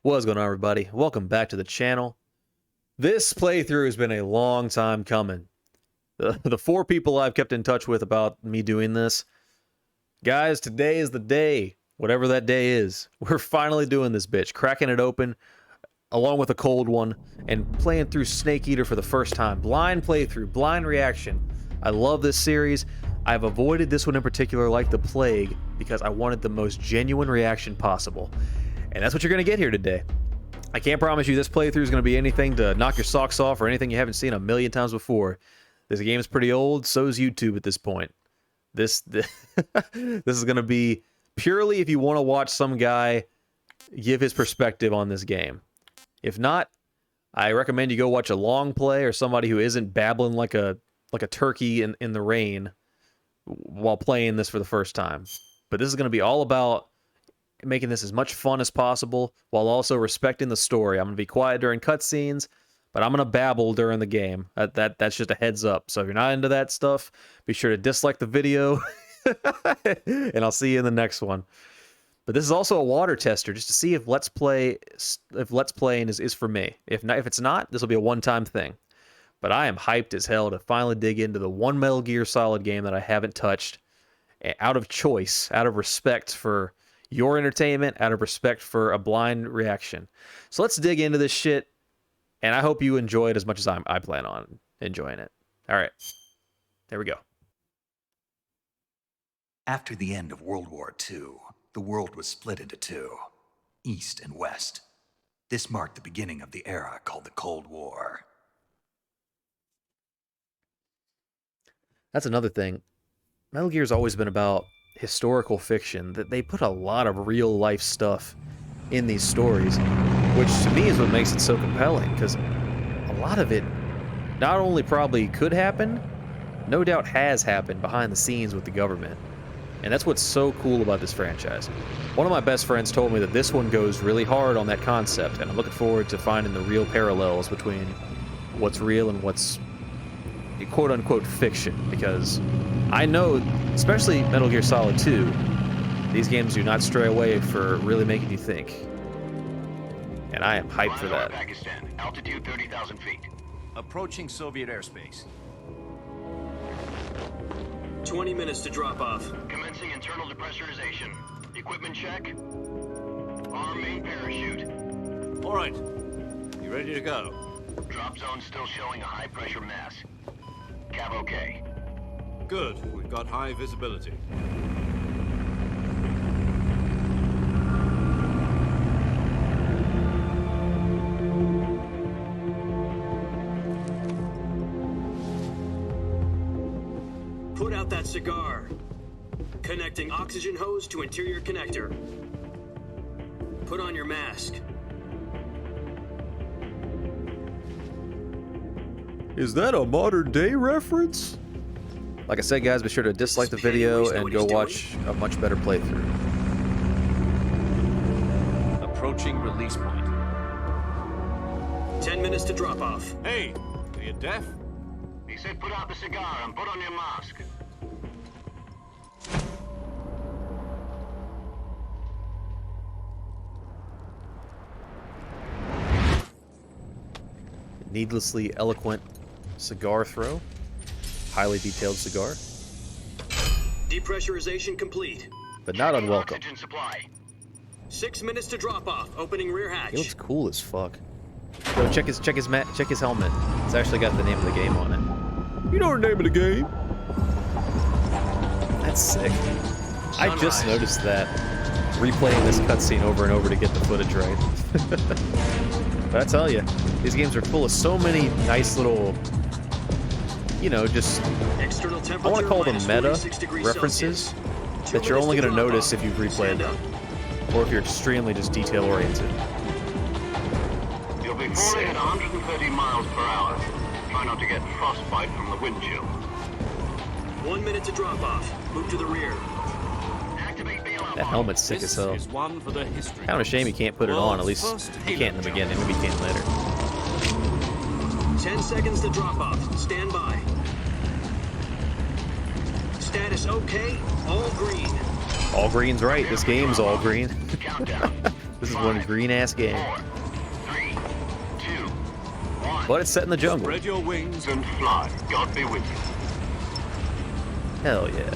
What's going on, everybody? Welcome back to the channel. This playthrough has been a long time coming. The four people I've kept in touch with about me doing this, guys, today is the day, whatever that day is. We're finally doing this bitch, cracking it open, along with a cold one, and playing through Snake Eater for the first time. Blind playthrough, blind reaction. I love this series. I've avoided this one in particular like the plague because I wanted the most genuine reaction possible. And that's what you're going to get here today. I can't promise you this playthrough is going to be anything to knock your socks off or anything you haven't seen a million times before. This game is pretty old, so is YouTube at this point. This is going to be purely if you want to watch some guy give his perspective on this game. If not, I recommend you go watch a long play or somebody who isn't babbling like a turkey in the rain while playing this for the first time. But this is going to be all about making this as much fun as possible while also respecting the story. I'm going to be quiet during cutscenes, but I'm going to babble during the game. That's just a heads up. So if you're not into that stuff, be sure to dislike the video, and I'll see you in the next one. But this is also a water tester, just to see if Let's Playing is for me. If it's not, this will be a one-time thing. But I am hyped as hell to finally dig into the one Metal Gear Solid game that I haven't touched, out of choice, out of respect for your entertainment, out of respect for a blind reaction. So let's dig into this shit, and I hope you enjoy it as much as I plan on enjoying it. All right, there we go. After the end of World War II, the world was split into two, East and West. This marked the beginning of the era called the Cold War. That's another thing. Metal Gear's always been about historical fiction, that they put a lot of real life stuff in these stories, which to me is what makes it so compelling, because a lot of it not only probably could happen, no doubt has happened behind the scenes with the government. And that's what's so cool about this franchise. One of my best friends told me that this one goes really hard on that concept, and I'm looking forward to finding the real parallels between what's real and what's quote-unquote fiction, because I know, especially Metal Gear Solid 2, these games do not stray away for really making you think. And I am hyped for that. Pakistan, altitude 30,000 feet. Approaching Soviet airspace. 20 minutes to drop off. Commencing internal depressurization. Equipment check. Arm main parachute. All right. You ready to go? Drop zone still showing a high pressure mass. Cav okay. Good. We've got high visibility. Put out that cigar. Connecting oxygen hose to interior connector. Put on your mask. Is that a modern day reference? Like I said, guys, be sure to dislike the video and go watch a much better playthrough. Approaching release point. 10 minutes to drop off. Hey, are you deaf? He said put out the cigar and put on your mask. Needlessly eloquent cigar throw. Highly detailed cigar. Depressurization complete. But not unwelcome. Oxygen supply. 6 minutes to drop off. Opening rear hatch. He looks cool as fuck. Yo, check his helmet. It's actually got the name of the game on it. You know the name of the game? That's sick. I just noticed that replaying this cutscene over and over to get the footage right. But I tell you, these games are full of so many nice little, you know, just, I want to call them meta references that you're only going to notice if you've replayed them, or if you're extremely just detail-oriented. You'll be falling at 130 miles per hour. Try not to get frostbite from the wind chill. 1 minute to drop off. Move to the rear. Activate BLR. That helmet's sick as hell. Is one for the history. Kind of a shame you can't put it on, at least you can't in the beginning, maybe you can later. 10 seconds to drop off. Stand by. Status okay. All green. All green's right, this game's all green. Countdown. This is one green-ass game. 4, 3, 2, 1. But it's set in the jungle. Spread your wings. And fly. God be with you. Hell yeah.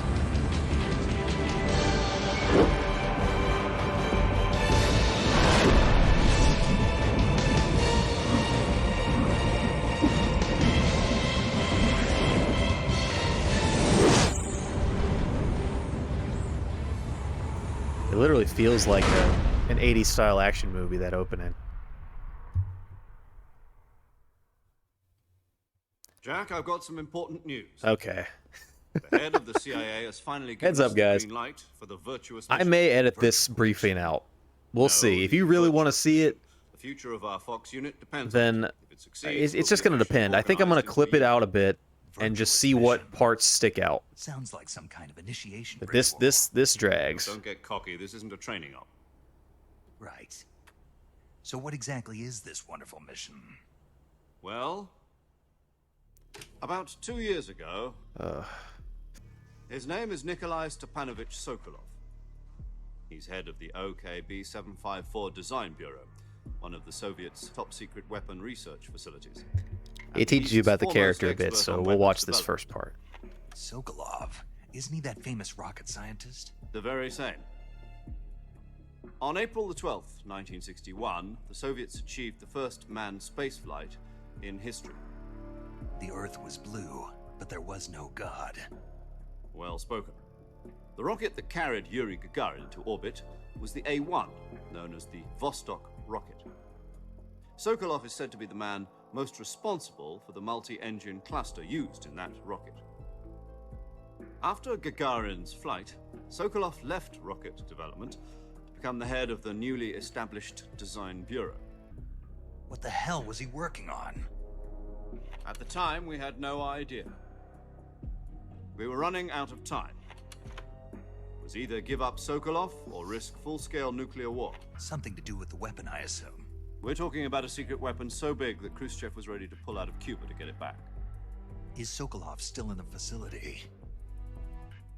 It literally feels like an 80s style action movie, that opening. Jack, I've got some important news. Okay. The head of the CIA has finally given Heads us up, the guys. green light for the virtuous I mission. may edit this briefing out. We'll No, see. If the you really want to virtuous see it, The future of our Fox unit depends then on it. If it succeeds, it's we'll just be a going to mission depend. I think I'm going to organized clip into it out a bit and just see what parts stick out. Sounds like some kind of initiation But ritual. this drags. Don't get cocky. This isn't a training op. Right. So what exactly is this wonderful mission? Well, about 2 years ago, his name is Nikolai Stepanovich Sokolov. He's head of the OKB 754 Design Bureau, one of the Soviets' top-secret weapon research facilities. It teaches you about the character a bit, Foremost so expert on we'll watch weapons this first part. Sokolov. Isn't he that famous rocket scientist? The very same. On April the 12th, 1961, the Soviets achieved the first manned spaceflight in history. The Earth was blue, but there was no God. Well spoken. The rocket that carried Yuri Gagarin into orbit was the A-1, known as the Vostok rocket. Sokolov is said to be the man most responsible for the multi-engine cluster used in that rocket. After Gagarin's flight, Sokolov left rocket development to become the head of the newly established Design Bureau. What the hell was he working on? At the time, we had no idea. We were running out of time. It was either give up Sokolov or risk full-scale nuclear war. Something to do with the weapon, I assume. We're talking about a secret weapon so big that Khrushchev was ready to pull out of Cuba to get it back. Is Sokolov still in the facility?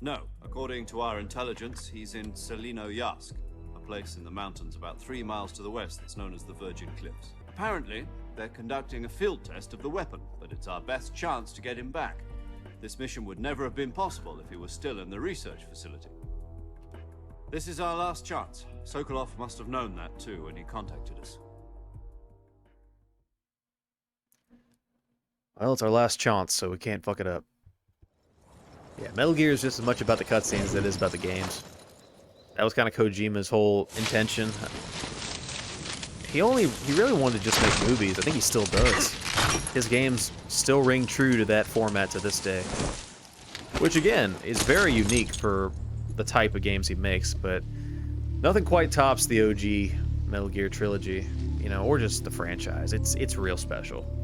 No, according to our intelligence, he's in Selino-Yask, a place in the mountains about 3 miles to the west that's known as the Virgin Cliffs. Apparently, they're conducting a field test of the weapon, but it's our best chance to get him back. This mission would never have been possible if he was still in the research facility. This is our last chance. Sokolov must have known that too when he contacted us. Well, it's our last chance, so we can't fuck it up. Yeah, Metal Gear is just as much about the cutscenes as it is about the games. That was kind of Kojima's whole intention. He really wanted to just make movies. I think he still does. His games still ring true to that format to this day. Which, again, is very unique for the type of games he makes, but nothing quite tops the OG Metal Gear trilogy, you know, or just the franchise. It's real special.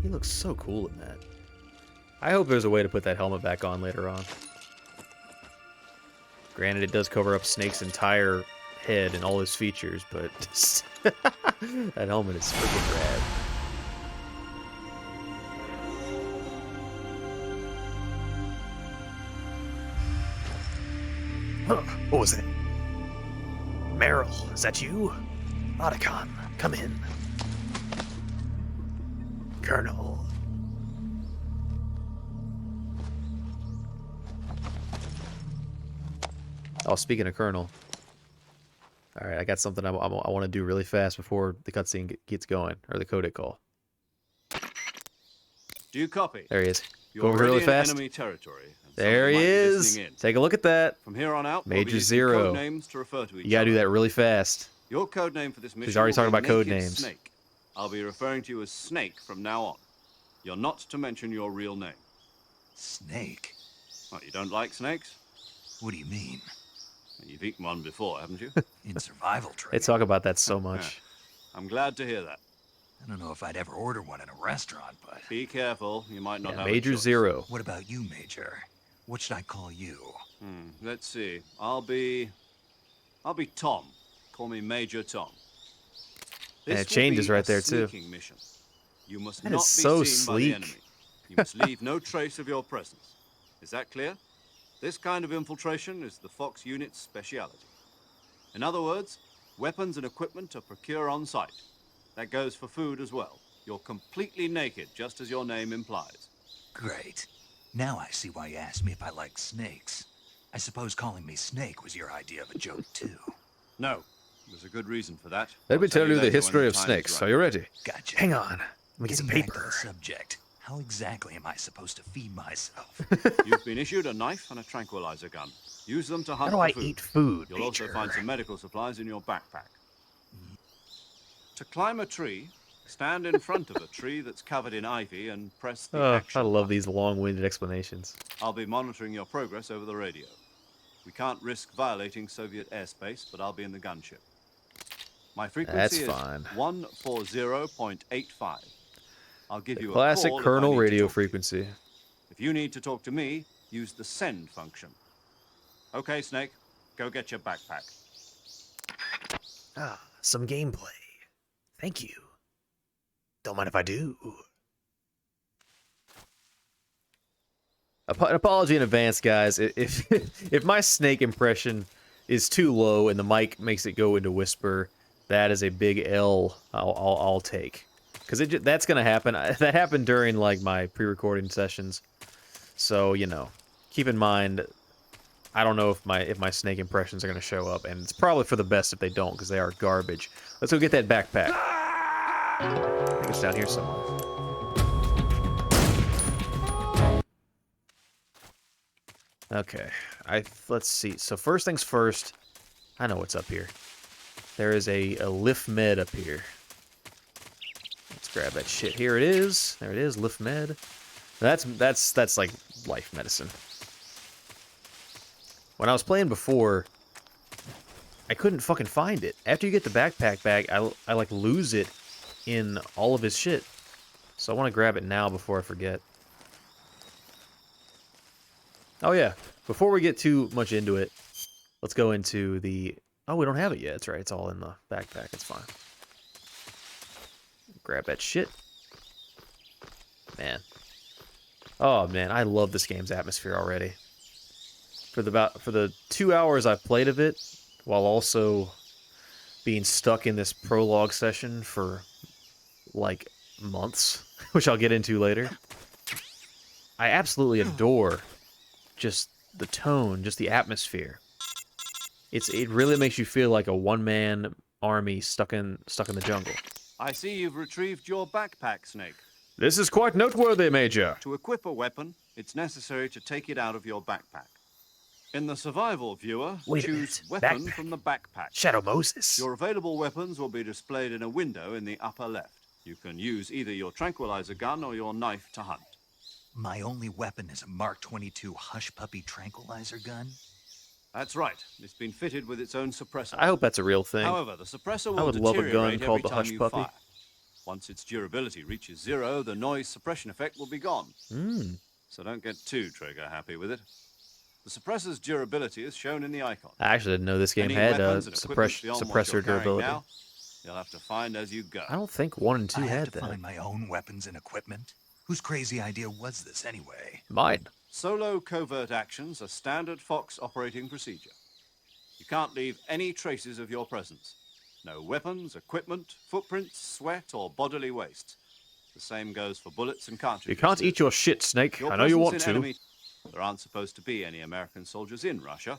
He looks so cool in that. I hope there's a way to put that helmet back on later on. Granted, it does cover up Snake's entire head and all his features, but that helmet is freaking rad. Huh, what was that? Meryl, is that you? Otacon, come in. Colonel. Oh, speaking of Colonel. Alright, I got something I want to do really fast before the cutscene gets going, or the codec call. Do you copy? There he is. You're Go over here already really in fast. enemy territory, and There somebody he might be is. listening in. Take a look at that. From here on out, Major we'll be using Zero. code names to refer to each You gotta do other. that really fast. Your code name for this mission. She's already will talking be about code Naked names. Snake. I'll be referring to you as Snake from now on. You're not to mention your real name. Snake? What, you don't like snakes? What do you mean? You've eaten one before, haven't you? In survival They training? talk about that so much. I'm glad to hear that. I don't know if I'd ever order one in a restaurant, but... Be careful, you might not Yeah, have a Major choice. Zero. What about you, Major? What should I call you? Let's see. I'll be Tom. Call me Major Tom. And This it changes will be right there, a too. sneaking mission. You must That not is be so seen by the sleek. enemy. You must leave no trace of your presence. Is that clear? This kind of infiltration is the Fox unit's speciality. In other words, weapons and equipment are procured on site. That goes for food as well. You're completely naked, just as your name implies. Great. Now I see why you asked me if I like snakes. I suppose calling me Snake was your idea of a joke, too. No, there's a good reason for that. Let I'll me tell you the later when history of time is snakes. right. Are you ready? Gotcha. Hang on. Let me get some Getting back to paper. the subject, how exactly am I supposed to feed myself? You've been issued a knife and a tranquilizer gun. Use them to hunt How do I for food. eat food, You'll also Major? find some medical supplies in your backpack. To climb a tree, stand in front of a tree that's covered in ivy and press the Oh, action I love button. these long-winded explanations. I'll be monitoring your progress over the radio. We can't risk violating Soviet airspace, but I'll be in the gunship. My frequency That's is fine. 140.85. I'll give you a Classic call if I Colonel need to radio talk to you. frequency. If you need to talk to me, use the send function. Okay, Snake, go get your backpack. Ah, some gameplay. Thank you. Don't mind if I do. An apology in advance, guys. If if my Snake impression is too low and the mic makes it go into whisper, that is a big L. I'll take, because that's gonna happen. That happened during like my pre-recording sessions, so you know, keep in mind. I don't know if my Snake impressions are gonna show up, and it's probably for the best if they don't, because they are garbage. Let's go get that backpack. I think it's down here somewhere. Okay, let's see. So first things first, I know what's up here. There is a Lift Med up here. Let's grab that shit. Here it is. There it is, Lift Med. That's like life medicine. When I was playing before, I couldn't fucking find it. After you get the backpack back, I like lose it in all of his shit. So I want to grab it now before I forget. Oh yeah, before we get too much into it, let's go into the... Oh, we don't have it yet. That's right, it's all in the backpack. It's fine. Grab that shit. Man. Oh man, I love this game's atmosphere already. For the 2 hours I've played of it, while also being stuck in this prologue session for like months, which I'll get into later, I absolutely adore just the tone, just the atmosphere. It really makes you feel like a one-man army stuck in the jungle. I see you've retrieved your backpack, Snake. This is quite noteworthy, Major. To equip a weapon, it's necessary to take it out of your backpack. In the survival viewer, Wait a choose minute. weapon Backpack. from the backpack. Shadow Moses. Your available weapons will be displayed in a window in the upper left. You can use either your tranquilizer gun or your knife to hunt. My only weapon is a Mark 22 Hush Puppy tranquilizer gun? That's right. It's been fitted with its own suppressor. I hope that's a real thing. However, the suppressor will I would love a gun deteriorate called every the time Hush you Puppy. fire. Once its durability reaches 0, the noise suppression effect will be gone. So don't get too trigger happy with it. The suppressor's durability is shown in the icon. I actually didn't know this game Any had weapons and equipment beyond what suppressor you're carrying durability. now, you'll have to find as you go. I don't think 1 and 2 I had have to that. find my own weapons and equipment? Whose crazy idea was this anyway? Mine. Solo covert actions are standard Fox operating procedure. You can't leave any traces of your presence. No weapons, equipment, footprints, sweat, or bodily waste. The same goes for bullets and cartridges. You can't eat your shit, Snake. Your I know you want presence in to. enemy- There aren't supposed to be any American soldiers in Russia.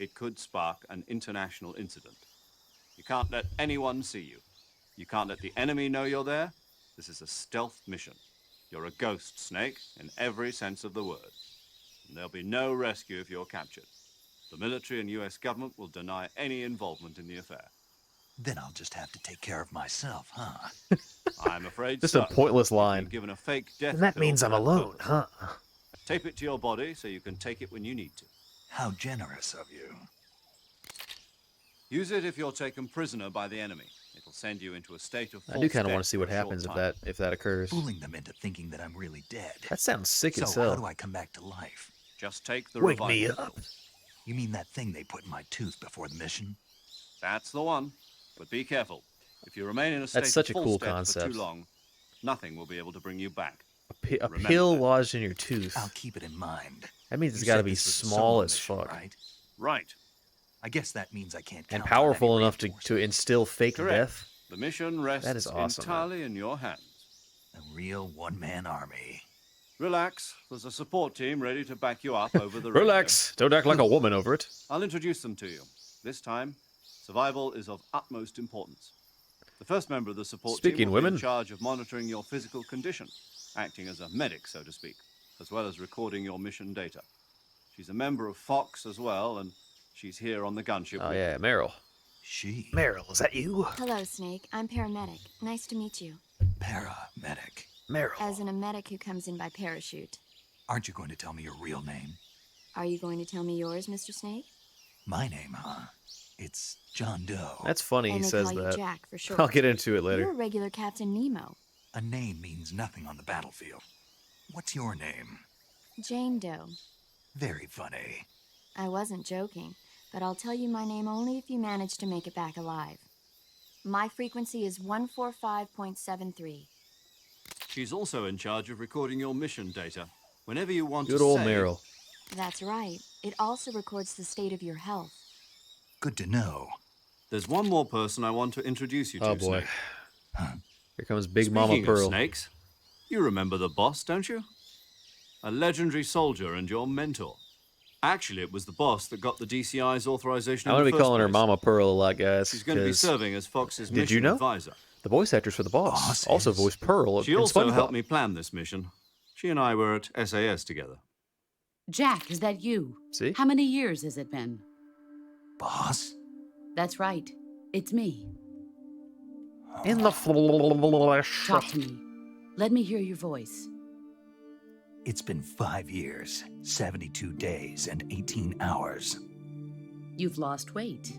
It could spark an international incident. You can't let anyone see you. You can't let the enemy know you're there. This is a stealth mission. You're a ghost, Snake, in every sense of the word. And there'll be no rescue if you're captured. The military and US government will deny any involvement in the affair. Then I'll just have to take care of myself, huh? I'm afraid Just so. a pointless You've been line. given a fake death And that pill means for I'm that alone, purpose. huh? Tape it to your body so you can take it when you need to. How generous of you. Use it if you're taken prisoner by the enemy. It'll send you into a state of I do kind of want death to see for what a short happens time. if that occurs. Fooling them into thinking that I'm really dead. That sounds sick So as how hell. do I come back to life? Just take the Wake revival. me up. You mean that thing they put in my tooth before the mission? That's the one. But be careful. If you remain in a state That's such of a full cool steps concept. for too long, nothing will be able to bring you back. A Remember pill that. lodged in your tooth. I'll keep it in mind. That means You it's got to said be this was a small solo as mission, fuck. right? Right. I guess that means I can't count And on powerful any enough to reinforcements. instill fake Correct. death. The mission rests That is awesome, man. entirely in your hands. A real one-man army. Relax. There's a support team ready to back you up over the radio. Relax. Don't act like a woman over it. I'll introduce them to you. This time, survival is of utmost importance. The first member of the support Speaking team will be women. in charge of monitoring your physical condition, acting as a medic, so to speak, as well as recording your mission data. She's a member of Fox as well, and she's here on the gunship. Oh with yeah, Meryl. She. Meryl, is that you? Hello, Snake. I'm paramedic. Nice to meet you. Paramedic. Meryl. As in a medic who comes in by parachute. Aren't you going to tell me your real name? Are you going to tell me yours, Mr. Snake? My name, huh? It's John Doe. That's funny he And they says call you that. Jack for short. I'll get into it You're later. a regular Captain Nemo. A name means nothing on the battlefield. What's your name? Jane Doe. Very funny. I wasn't joking, but I'll tell you my name only if you manage to make it back alive. My frequency is 145.73. She's also in charge of recording your mission data. Whenever you want Good to old save, Meryl. That's right. It also records the state of your health. Good to know. There's one more person I want to introduce you to, Oh boy. Snake. Here comes Big Speaking Mama of Pearl. snakes, you remember the boss, don't you? A legendary soldier and your mentor. Actually, it was the boss that got the DCI's authorization. I'm in gonna the be first calling her place. Mama Pearl a lot, guys. She's going to be 'cause serving as Fox's Did mission you know? advisor. the voice actress for the boss Boss also is- voiced Pearl She in also SpongeBob. helped me plan this mission. She and I were at SAS together. Jack, is that you? See? How many years has it been? Boss? That's right. It's me. In the flesh. Talk to me. Let me hear your voice. It's been 5 years, 72 days, and 18 hours. You've lost weight.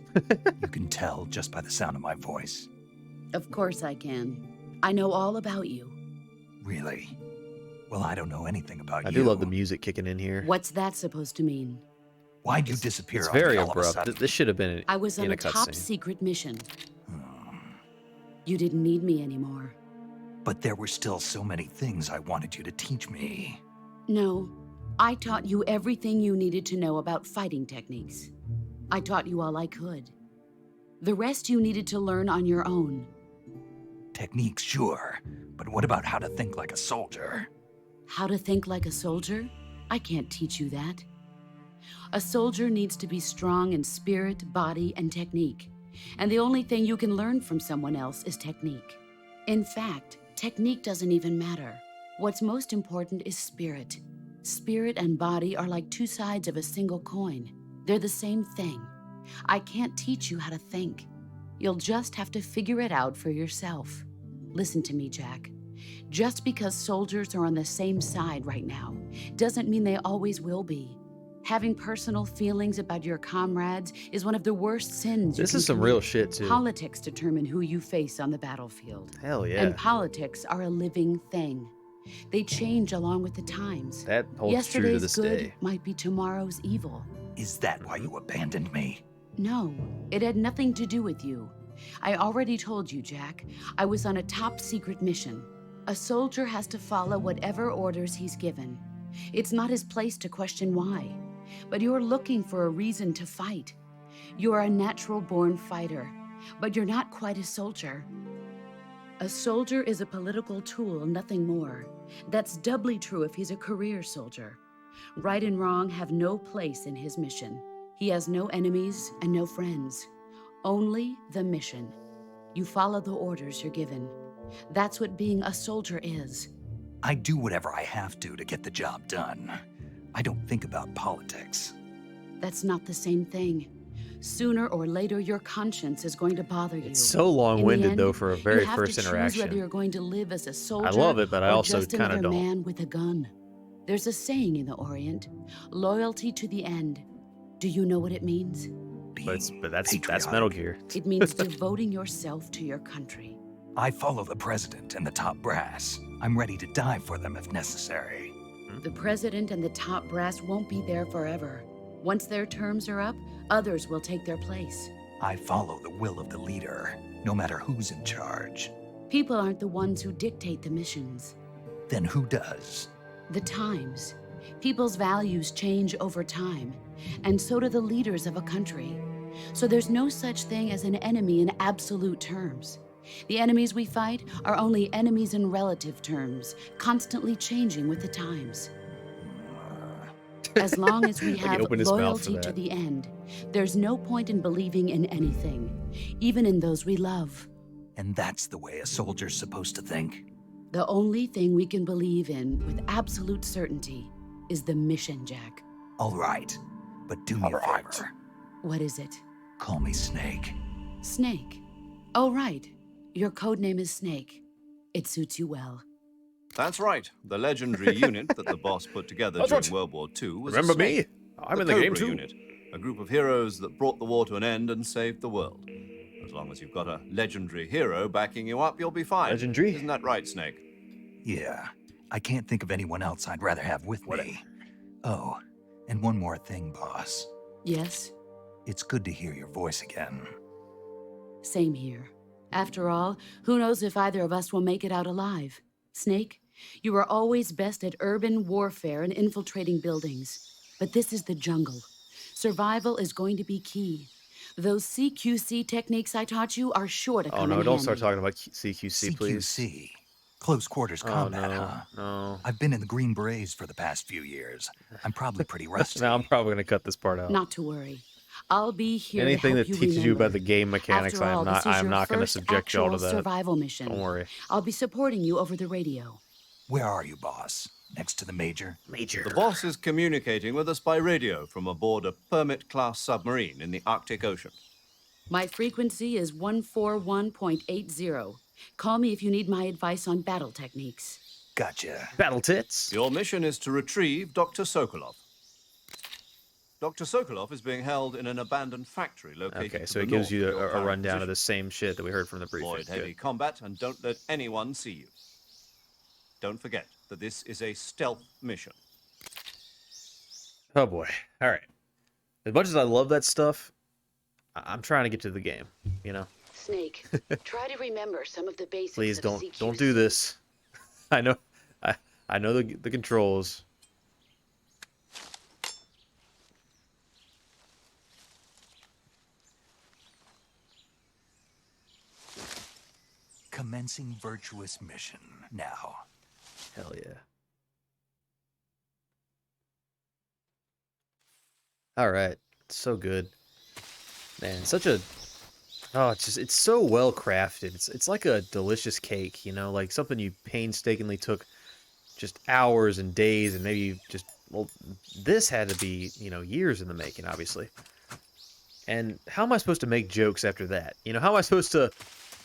You can tell just by the sound of my voice. Of course I can. I know all about you. Really? Well, I don't know anything about I you. do love the music kicking in here. What's that supposed to mean? Why'd you disappear It's on me very all of a abrupt. sudden? This should have been I was in on a a top cutscene. secret mission. You didn't need me anymore. But there were still so many things I wanted you to teach me. No, I taught you everything you needed to know about fighting techniques. I taught you all I could. The rest you needed to learn on your own. Techniques, sure. But what about how to think like a soldier? How to think like a soldier? I can't teach you that. A soldier needs to be strong in spirit, body, and technique. And the only thing you can learn from someone else is technique. In fact, technique doesn't even matter. What's most important is spirit. Spirit and body are like two sides of a single coin. They're the same thing. I can't teach you how to think. You'll just have to figure it out for yourself. Listen to me, Jack. Just because soldiers are on the same side right now doesn't mean they always will be. Having personal feelings about your comrades is one of the worst sins. This you is can some real commit. shit, too. Politics determine who you face on the battlefield. Hell yeah. And politics are a living thing. They change along with the times. That holds true to Yesterday's this good day. might be tomorrow's evil. Is that why you abandoned me? No, it had nothing to do with you. I already told you, Jack. I was on a top secret mission. A soldier has to follow whatever orders he's given. It's not his place to question why. But you're looking for a reason to fight. You are a natural-born fighter, but you're not quite a soldier. A soldier is a political tool, nothing more. That's doubly true if he's a career soldier. Right and wrong have no place in his mission. He has no enemies and no friends. Only the mission. You follow the orders you're given. That's what being a soldier is. I do whatever I have to get the job done. I don't think about politics. That's not the same thing. Sooner or later, your conscience is going to bother you. It's so In the long-winded, end, though, for a very you have first to choose interaction. whether you're going to live as a soldier love it, but I or also just kinda another don't. man with a gun. There's a saying in the Orient, loyalty to the end. Do you know what it means? But that's patriotic. Metal Gear. It means devoting yourself to your country. I follow the president and the top brass. I'm ready to die for them if necessary. The president and the top brass won't be there forever. Once their terms are up, others will take their place. I follow the will of the leader, no matter who's in charge. People aren't the ones who dictate the missions. Then who does? The times. People's values change over time, and so do the leaders of a country. So there's no such thing as an enemy in absolute terms. The enemies we fight are only enemies in relative terms, constantly changing with the times. As long as we Like he have opened his mouth for loyalty to that. the end, there's no point in believing in anything, even in those we love. And that's the way a soldier's supposed to think? The only thing we can believe in with absolute certainty is the mission, Jack. All right, but do me a favor. What is it? Call me Snake. Snake. Oh, right. Your code name is Snake. It suits you well. That's right. The legendary unit that the boss put together That's during right. World War II was Remember a snake. me? I'm the in the game Cobra too. Unit, a group of heroes that brought the war to an end and saved the world. As long as you've got a legendary hero backing you up, you'll be fine. Legendary? Isn't that right, Snake? Yeah, I can't think of anyone else I'd rather have with me. Oh, and one more thing, boss. Yes, It's good to hear your voice again. same here. After all, who knows if either of us will make it out alive? Snake, you were always best at urban warfare and infiltrating buildings. But this is the jungle. Survival is going to be key. Those CQC techniques I taught you are sure to come Oh in no, don't start handy. talking about CQC, please. CQC. Close quarters Oh combat, no, huh? no. I've been in the Green Berets for the past few years. I'm probably pretty rusty. Now I'm probably gonna cut this part out. Not to worry. I'll be here Anything to that help you teaches you about remember. the game mechanics, After all, this is I'm your not gonna first subject y'all to actual that. survival mission. Don't worry. I'll be supporting you over the radio. Where are you, boss? Next to the Major? Major. The boss is communicating with us by radio from aboard a Permit-class submarine in the Arctic Ocean. My frequency is 141.80. Call me if you need my advice on battle techniques. Gotcha. Battle tits. Your mission is to retrieve Dr. Sokolov. Dr. Sokolov is being held in an abandoned factory located Okay, to so the it gives north you of your a current rundown of position. the same shit that we heard from the briefing. Avoid heavy Good. combat and don't let anyone see you. Don't forget that this is a stealth mission. Oh boy. All right. As much as I love that stuff, I'm trying to get to the game. You know. Snake, try to remember some of the basics Please of don't do this. I know the controls. Commencing virtuous mission now. Hell yeah. All right. So good. Man, such a it's so well crafted. It's like a delicious cake, you know, like something you painstakingly took just hours and days and maybe just this had to be, you know, years in the making, obviously. And how am I supposed to make jokes after that? You know, how am I supposed to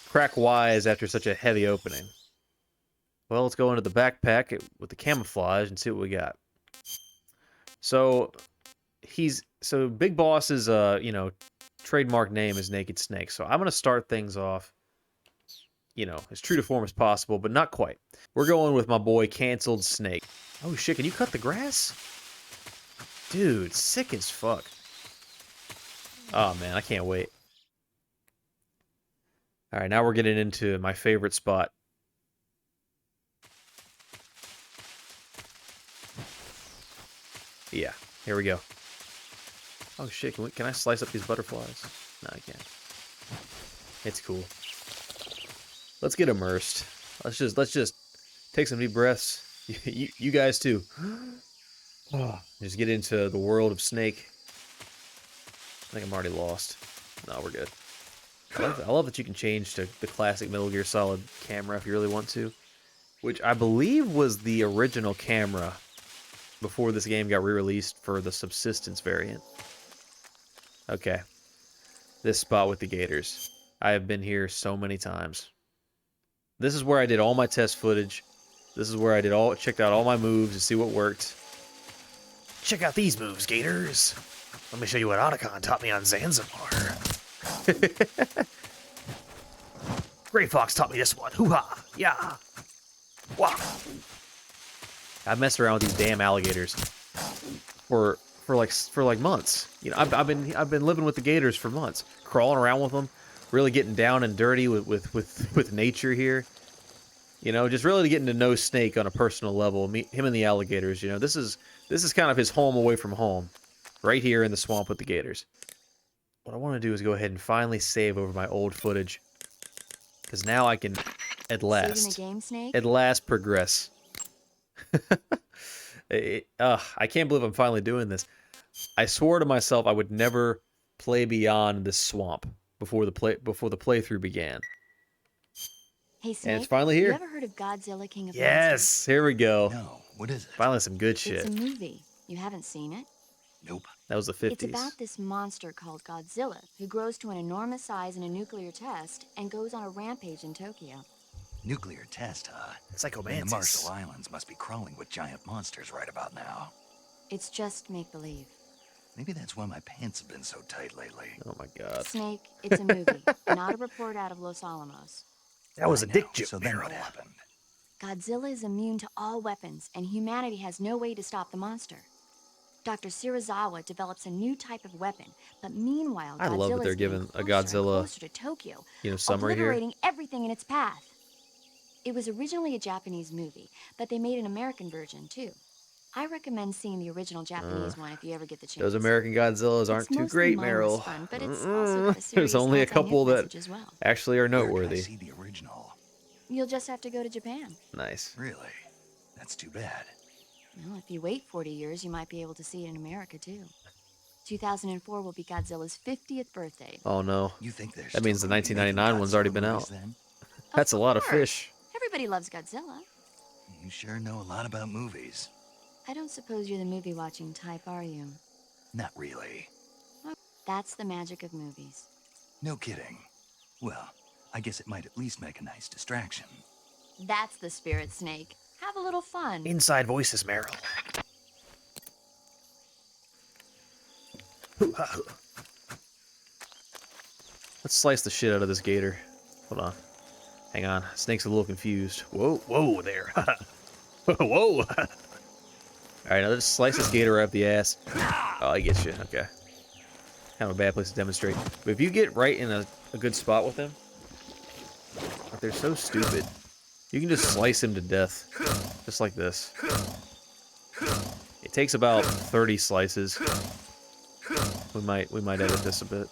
crack wise after such a heavy opening? Well, let's go into the backpack with the camouflage and see what we got. So Big Boss's you know, trademark name is Naked Snake. So I'm gonna start things off, you know, as true to form as possible, but not quite. We're going with my boy Canceled Snake. Oh shit, can you cut the grass? Dude, sick as fuck. Oh man, I can't wait. Alright, now we're getting into my favorite spot. Yeah, here we go. Oh shit, can I slice up these butterflies? No, I can't. It's cool. Let's get immersed. Let's just take some deep breaths. You guys too. Just get into the world of Snake. I think I'm already lost. No, we're good. I love that you can change to the classic Metal Gear Solid camera if you really want to, which I believe was the original camera before this game got re-released for the Subsistence variant. Okay. This spot with the gators. I have been here so many times. This is where I did all my test footage. This is where I checked out all my moves to see what worked. Check out these moves, gators. Let me show you what Otacon taught me on Zanzibar. Gray Fox taught me this one. Hoo-ha! Yeah! Wow! I messed around with these damn alligators for for like months. You know, I've been living with the gators for months, crawling around with them, really getting down and dirty with nature here. You know, just really getting to know Snake on a personal level. Him and the alligators. You know, this is kind of his home away from home, right here in the swamp with the gators. What I want to do is go ahead and finally save over my old footage, because now I can at last progress. I can't believe I'm finally doing this. I swore to myself I would never play beyond this swamp before the playthrough began. Hey, Snake, and it's finally here. You ever heard of Godzilla, King of Monsters? Yes, here we go. No, what is it? Finally some good shit. It's a movie. You haven't seen it? Nope. That was the 50s. It's about this monster called Godzilla, who grows to an enormous size in a nuclear test and goes on a rampage in Tokyo. Nuclear test, huh? Psychomantis. The Marshall Islands must be crawling with giant monsters right about now. It's just make-believe. Maybe that's why my pants have been so tight lately. Oh my god. Snake, it's a movie, not a report out of Los Alamos. That was a dick joke. So then what happened? Godzilla is immune to all weapons, and humanity has no way to stop the monster. Dr. Shirazawa develops a new type of weapon, but meanwhile, I love that they're giving a Godzilla, closer to Tokyo, you know, summary here. Obliterating everything in its path. It was originally a Japanese movie, but they made an American version too. I recommend seeing the original Japanese one if you ever get the chance. Those American Godzillas aren't too great, Meryl. Fun, but it's also got a There's only a couple that well. actually are Where can I noteworthy. see the original? You'll just have to go to Japan. Nice. Really? That's too bad. Well, if you wait 40 years, you might be able to see it in America too. 2004 will be Godzilla's 50th birthday. Oh no. You think there's That means the 1999 one's already been out. Then? That's a lot of fish. Everybody loves Godzilla. You sure know a lot about movies. I don't suppose you're the movie-watching type, are you? Not really. That's the magic of movies. No kidding. Well, I guess it might at least make a nice distraction. That's the spirit, Snake. Have a little fun. Inside voices, Meryl. Let's slice the shit out of this gator. Hold on. Hang on. Snake's a little confused. Whoa, whoa there. Whoa. Alright, now just slice this gator right up the ass. Oh, I get you. Okay. Kind of a bad place to demonstrate. But if you get right in a good spot with him, like they're so stupid. You can just slice him to death. Just like this. It takes about 30 slices. We might edit this a bit.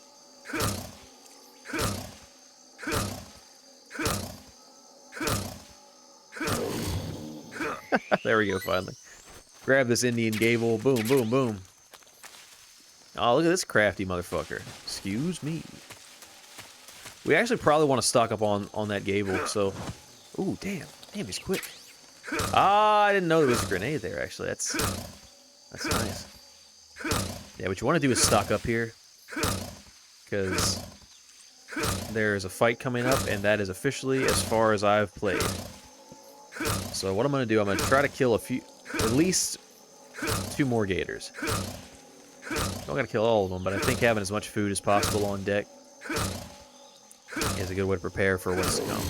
There we go, finally. Grab this Indian Gavial. Boom, boom, boom. Oh, look at this crafty motherfucker. Excuse me. We actually probably want to stock up on that Gavial, so... Ooh, damn. Damn, he's quick. Ah, I didn't know there was a grenade there, actually. That's nice. Yeah, what you want to do is stock up here. Because there's a fight coming up, and that is officially as far as I've played. So what I'm going to do, I'm going to try to kill at least 2 more gators. I'm going to kill all of them, but I think having as much food as possible on deck is a good way to prepare for what's to come.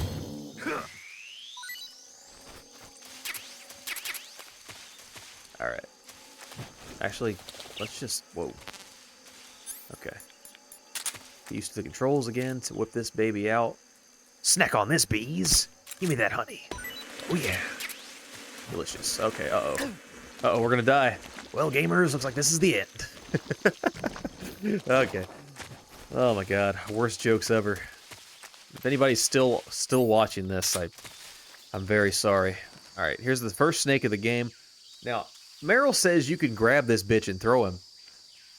Alright. Actually, let's just... Whoa. Okay. Get used to the controls again to whip this baby out. Snack on this, bees! Give me that honey. Oh yeah. Delicious. Okay, uh-oh. Uh-oh, we're gonna die. Well, gamers, looks like this is the end. Okay. Oh my god. Worst jokes ever. If anybody's still watching this, I'm very sorry. Alright, here's the first snake of the game. Now, Meryl says you can grab this bitch and throw him.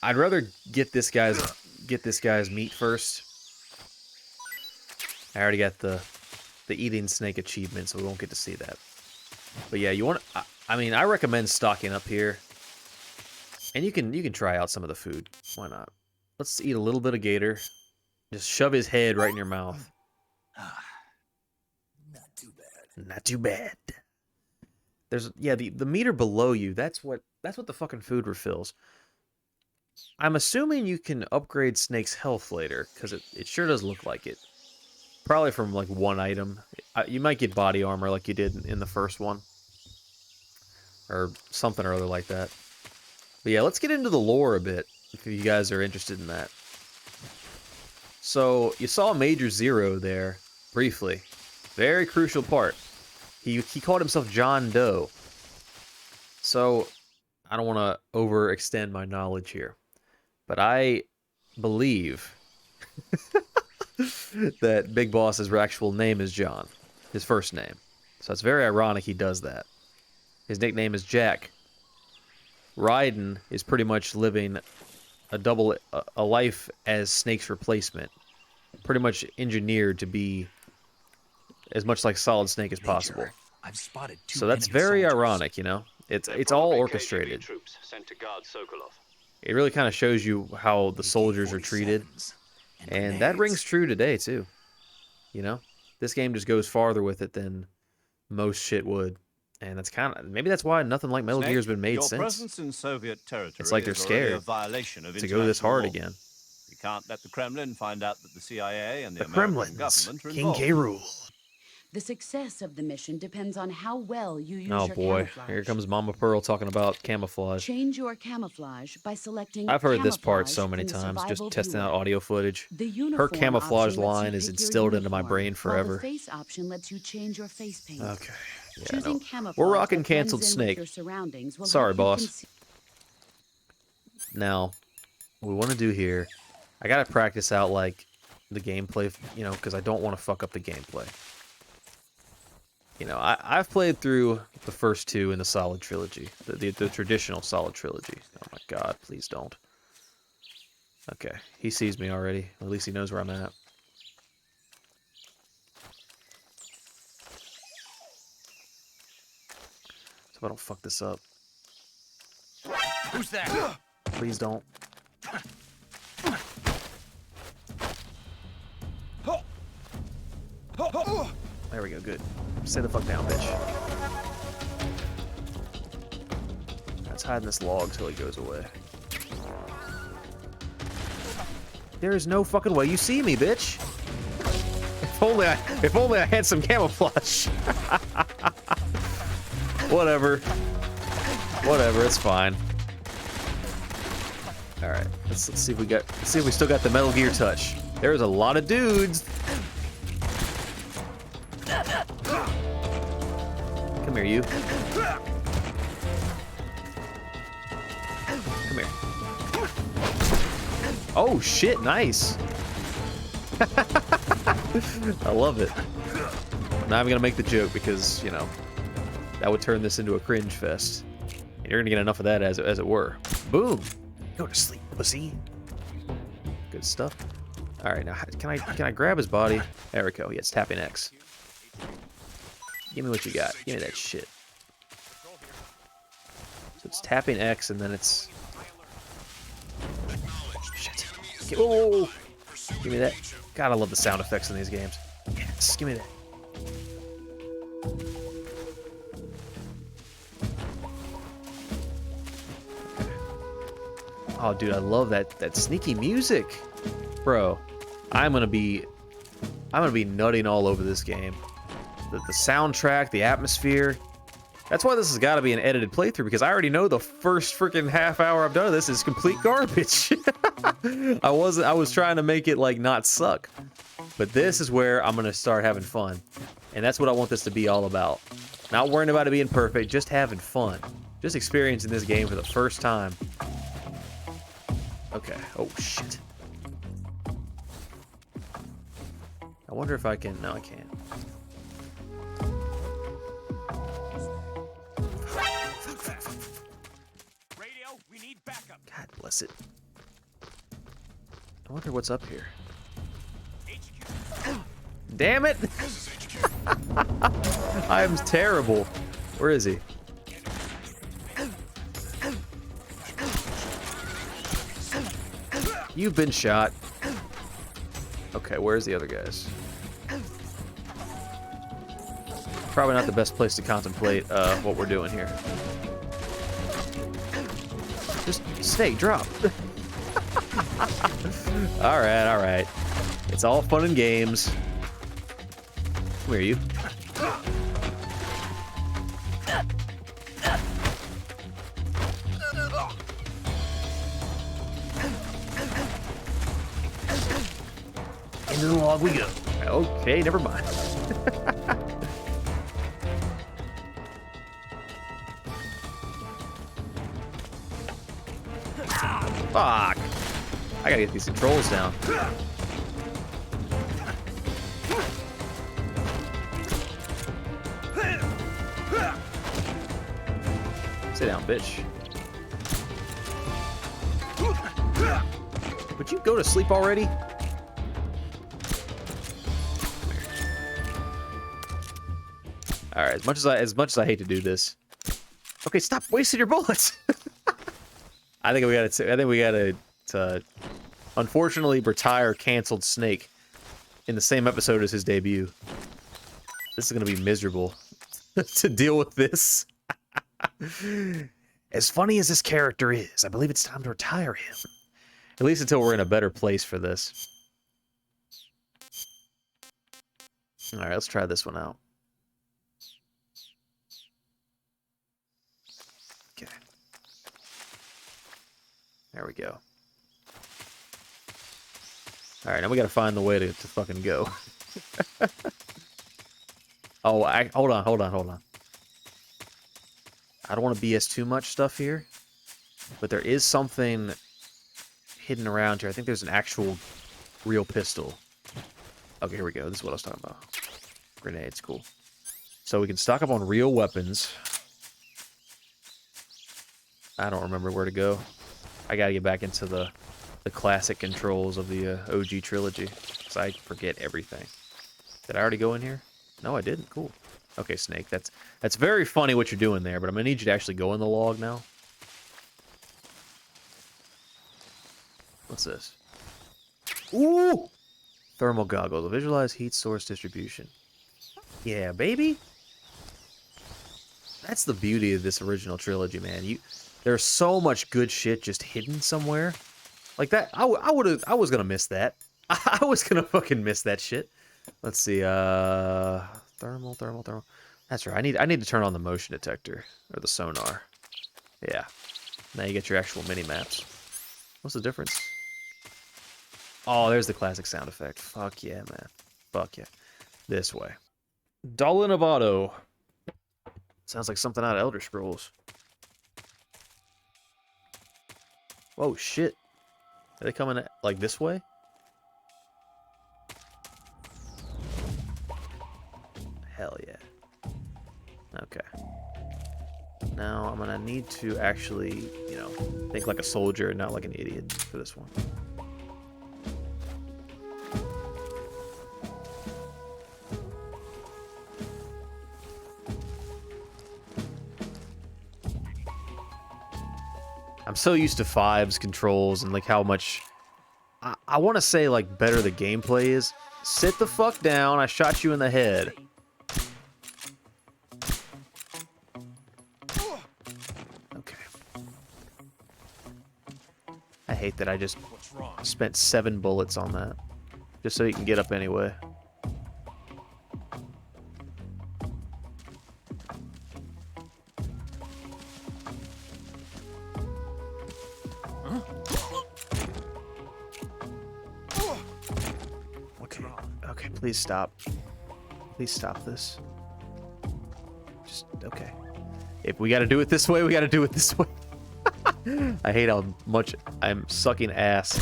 I'd rather get this guy's meat first. I already got the eating snake achievement, so we won't get to see that. But yeah, you want I mean, I recommend stocking up here. And you can try out some of the food. Why not? Let's eat a little bit of gator. Just shove his head right in your mouth. Not too bad. Not too bad. There's the meter below you. That's what the fucking food refills. I'm assuming you can upgrade Snake's health later, because it sure does look like it. Probably from like one item. You might get body armor like you did in the first one, or something or other like that. But yeah, let's get into the lore a bit, if you guys are interested in that. So, you saw Major Zero there, briefly. Very crucial part. He called himself John Doe. So, I don't want to overextend my knowledge here. But I believe that Big Boss's actual name is John. His first name. So it's very ironic he does that. His nickname is Jack. Raiden is pretty much living a life as Snake's replacement. Pretty much engineered to be as much like Solid Snake as possible. Major, I've spotted two So that's enemy very soldiers. ironic, you know? It's all orchestrated. Troops sent to guard Sokolov. It really kind of shows you how the soldiers are treated. And that rings true today, too. You know? This game just goes farther with it than most shit would. And that's kind of... Maybe that's why nothing like Metal Gear's been made your since. presence in Soviet territory It's like they're is already scared a violation of to go this international hard law. again. You can't let the Kremlin find out that the CIA and the, The American Kremlins. government are King involved. K. Rool. The success of the mission depends on how well you use Oh your boy, camouflage. here comes Mama Pearl talking about camouflage. Change your camouflage by selecting I've heard this part camouflage so many in the times, just survival testing viewer. out audio footage. The Her uniform camouflage option lets you line is pick your instilled into my uniform, brain while forever. the face option lets you change your face paint. Okay, yeah, Choosing no. camouflage We're rocking that blends Canceled in with Snake. your surroundings will Sorry, help you boss. Now, what we want to do here, I gotta practice out like the gameplay, you know, because I don't want to fuck up the gameplay. You know, I've played through the first two in the Solid trilogy, the traditional Solid trilogy. Oh my god, please don't. Okay, he sees me already. At least he knows where I'm at. So if I don't fuck this up. Who's that? Please don't. There we go, good. Stay the fuck down, bitch. Let's hide in this log till he goes away. There is no fucking way you see me, bitch. If only I had some camouflage. Whatever. Whatever, it's fine. All right, let's see if we still got the Metal Gear touch. There's a lot of dudes. Come here, you. Come here. Oh shit, nice. I love it. Now I'm gonna make the joke because, you know, that would turn this into a cringe fest. And you're gonna get enough of that as it were. Boom. Go to sleep, pussy. Good stuff. All right, now can I grab his body? There we go. Yes, tapping X. Give me what you got. Give me that shit. So it's tapping X and then it's. Shit. Oh, give me that. God, I love the sound effects in these games. Yes, give me that. Oh, dude, I love that sneaky music, bro. I'm gonna be nutting all over this game. The soundtrack, the atmosphere. That's why this has got to be an edited playthrough, because I already know the first freaking half hour I've done of this is complete garbage. I was trying to make it like not suck, but this is where I'm gonna start having fun, and that's what I want this to be all about. Not worrying about it being perfect, just having fun, just experiencing this game for the first time. Okay. Oh, shit. I wonder if I can... No, I can't. Radio, we need backup. God bless it. I wonder what's up here. Damn it! I'm terrible. Where is he? You've been shot. Okay, where's the other guys? Probably not the best place to contemplate what we're doing here. Just stay, drop. Alright, alright. It's all fun and games. Come here, you. into the log we go. Okay, never mind. Fuck. I gotta get these controls down. Sit down, bitch. Would you go to sleep already? All right, as much as I hate to do this. Okay, stop wasting your bullets. I think we gotta unfortunately retire canceled Snake in the same episode as his debut. This is gonna be miserable to deal with this. As funny as this character is, I believe it's time to retire him. At least until we're in a better place for this. Alright, let's try this one out. Okay. There we go. Alright, now we gotta find the way to fucking go. Oh, hold on. I don't want to BS too much stuff here, but there is something hidden around here. I think there's an actual real pistol. Okay, here we go. This is what I was talking about. Grenades, cool. So we can stock up on real weapons. I don't remember where to go. I gotta get back into the classic controls of the OG trilogy, because I forget everything. Did I already go in here? No, I didn't. Cool. Okay, Snake, that's very funny what you're doing there, but I'm gonna need you to actually go in the log now. What's this? Ooh! Thermal goggles. Visualize heat source distribution. Yeah, baby! That's the beauty of this original trilogy, man. There's so much good shit just hidden somewhere. Like that, I was gonna miss that. I was gonna fucking miss that shit. Let's see, thermal. That's right. I need to turn on the motion detector or the sonar. Yeah. Now you get your actual mini maps. What's the difference? Oh, there's the classic sound effect. Fuck yeah, man. Fuck yeah. This way. Dala Novato. Sounds like something out of Elder Scrolls. Whoa, shit. Are they coming like this way? Hell yeah. Okay. Now I'm gonna need to actually, you know, think like a soldier and not like an idiot for this one. I'm so used to Five's controls and like how much I want to say like better the gameplay is. Sit the fuck down. I shot you in the head. Okay. I hate that I just spent 7 bullets on that. Just so you can get up anyway. Okay, please stop. Please stop this. Just, okay. If we gotta do it this way, we gotta do it this way. I hate how much I'm sucking ass.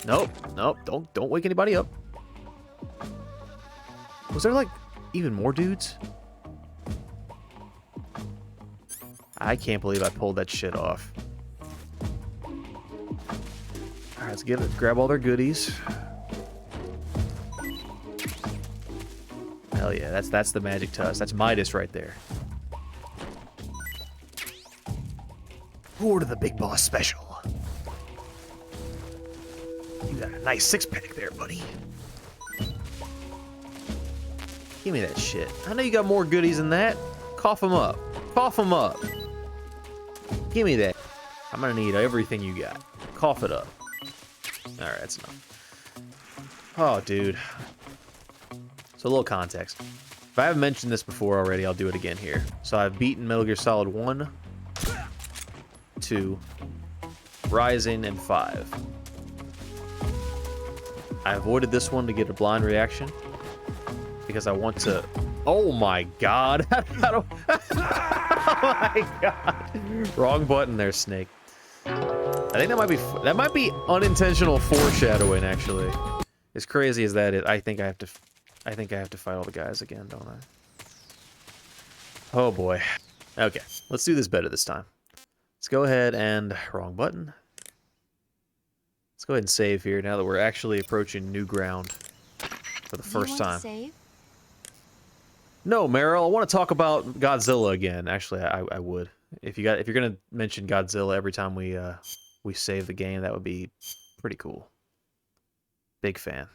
Nope, don't wake anybody up. Was there like even more dudes? I can't believe I pulled that shit off. Alright, let's grab all their goodies. Hell yeah, that's the magic tusk. That's Midas right there. Order the Big Boss Special. You got a nice 6-pack there, buddy. Give me that shit. I know you got more goodies than that. Cough them up. Cough them up. Give me that. I'm gonna need everything you got. Cough it up. Alright, that's enough. Oh, dude. So a little context. If I haven't mentioned this before already, I'll do it again here. So I've beaten Metal Gear Solid 1, 2, Rising, and 5. I avoided this one to get a blind reaction because I want to. Oh my god! I don't... Oh my god! Wrong button there, Snake. I think that might be unintentional foreshadowing. Actually, as crazy as that is, I think I have to fight all the guys again, don't I? Oh boy. Okay, let's do this better this time. Let's go ahead and wrong button. Let's go ahead and save here now that we're actually approaching new ground for the first time. Save? No, Meryl, I want to talk about Godzilla again. Actually, I would. If you're gonna mention Godzilla every time we save the game, that would be pretty cool. Big fan.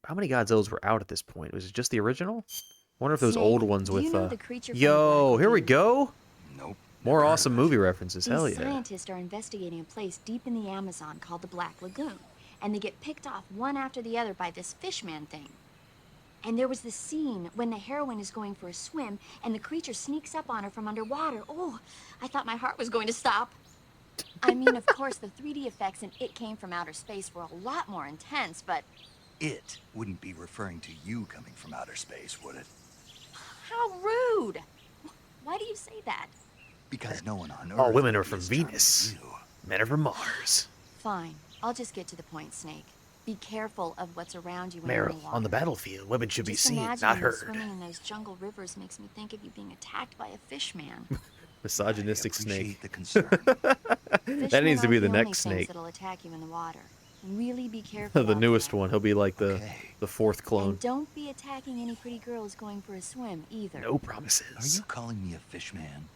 How many Godzillas were out at this point? Was it just the original? I wonder if those Snake, old ones do with you know the creature from the Yo, Black here we Lagoon? go. Nope. More never heard awesome of it. movie references. Hell These yeah. scientists are investigating a place deep in the Amazon called the Black Lagoon, and they get picked off one after the other by this fishman thing. And there was this scene when the heroine is going for a swim, and the creature sneaks up on her from underwater. Oh, I thought my heart was going to stop. I mean, of course, the 3D effects in It Came from Outer Space were a lot more intense, but It wouldn't be referring to you coming from outer space, would it? how rude! Why do you say that? Because no one on Earth. All women are would be from as charming Venus. as you. Men are from Mars. Fine, I'll just get to the point, Snake. Be careful of what's around you when you're in Meryl, the on the water. battlefield, women should be Just seen, imagining not you heard. Swimming in those jungle rivers makes me think of you being attacked by a fish man. Misogynistic I snake. appreciate the concern. That needs to be the only next things snake. that'll attack you in the water. Really be careful. The out newest there. one. He'll be like the Okay. fourth clone. And don't be attacking any pretty girls going for a swim either. No Are promises. you calling me a fish man?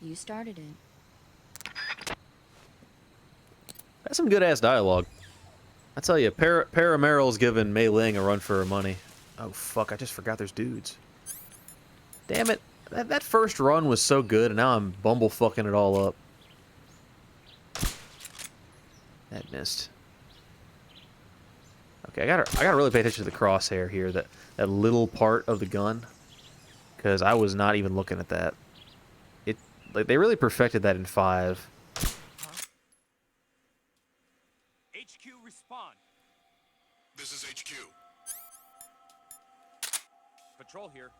You started it. That's some good ass dialogue. I tell you, Parameryl's giving Mei Ling a run for her money. Oh fuck! I just forgot there's dudes. Damn it! That first run was so good, and now I'm bumblefucking it all up. That missed. Okay, I gotta really pay attention to the crosshair here. That little part of the gun, because I was not even looking at that. Like they really perfected that in 5. HQ respond. This is HQ. Patrol here.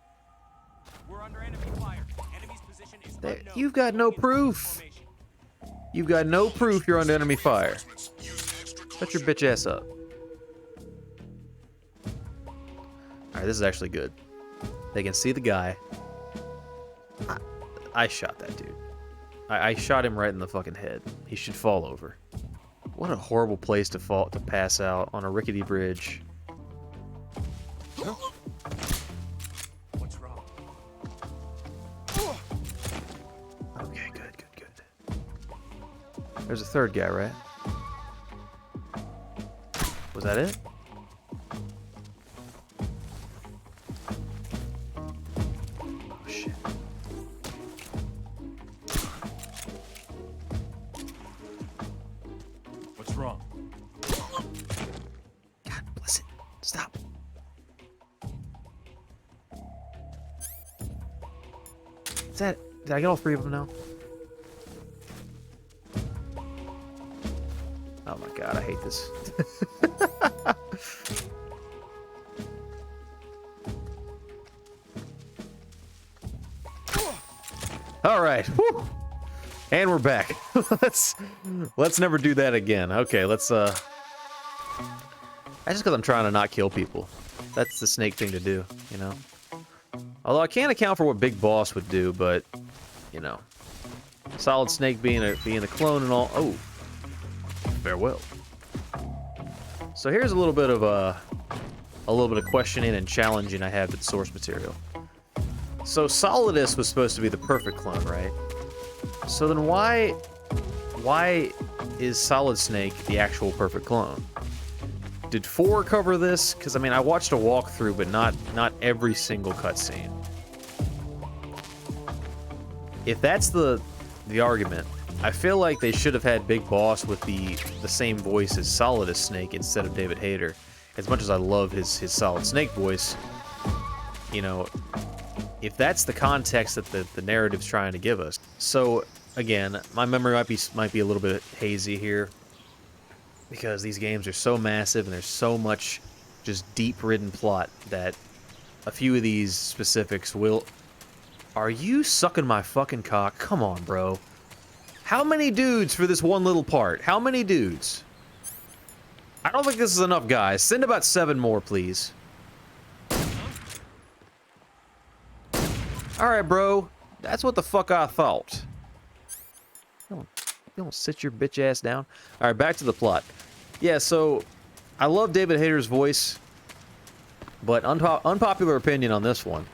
We're under enemy fire. Enemy's position is There- unknown. you've got no Moving in proof. formation. You've got no proof you're under enemy fire. Reinforcements. Use extra Shut your caution. bitch ass up. Alright, this is actually good. They can see the guy. I shot that dude. I shot him right in the fucking head. He should fall over. What a horrible place to pass out on a rickety bridge. What's wrong? Okay, good. There's a third guy, right? Was that it? Oh, shit. What's wrong? God bless it. Stop. Is that... Did I get all 3 of them now? Oh my god, I hate this. All right, whew. And we're back. let's never do that again. Okay, let's That's just because I'm trying to not kill people. That's the snake thing to do, you know. Although I can't account for what Big Boss would do, but you know, Solid Snake being a clone and all. Oh, farewell. So here's a little bit of questioning and challenging I have with the source material. So Solidus was supposed to be the perfect clone, right? So then why is Solid Snake the actual perfect clone? Did 4 cover this? Because I mean, I watched a walkthrough, but not every single cutscene. If that's the argument, I feel like they should have had Big Boss with the same voice as Solidus Snake instead of David Hayter. As much as I love his Solid Snake voice, you know, if that's the context that the narrative's trying to give us. So again, my memory might be a little bit hazy here. because these games are so massive and there's so much just deep-ridden plot that a few of these specifics will... Are you sucking my fucking cock? Come on, bro. How many dudes for this one little part? How many dudes? I don't think this is enough, guys. Send about 7 more, please. Alright, bro. That's what the fuck I thought. You don't sit your bitch ass down. Alright, back to the plot. Yeah, so I love David Hayter's voice, but unpopular opinion on this one.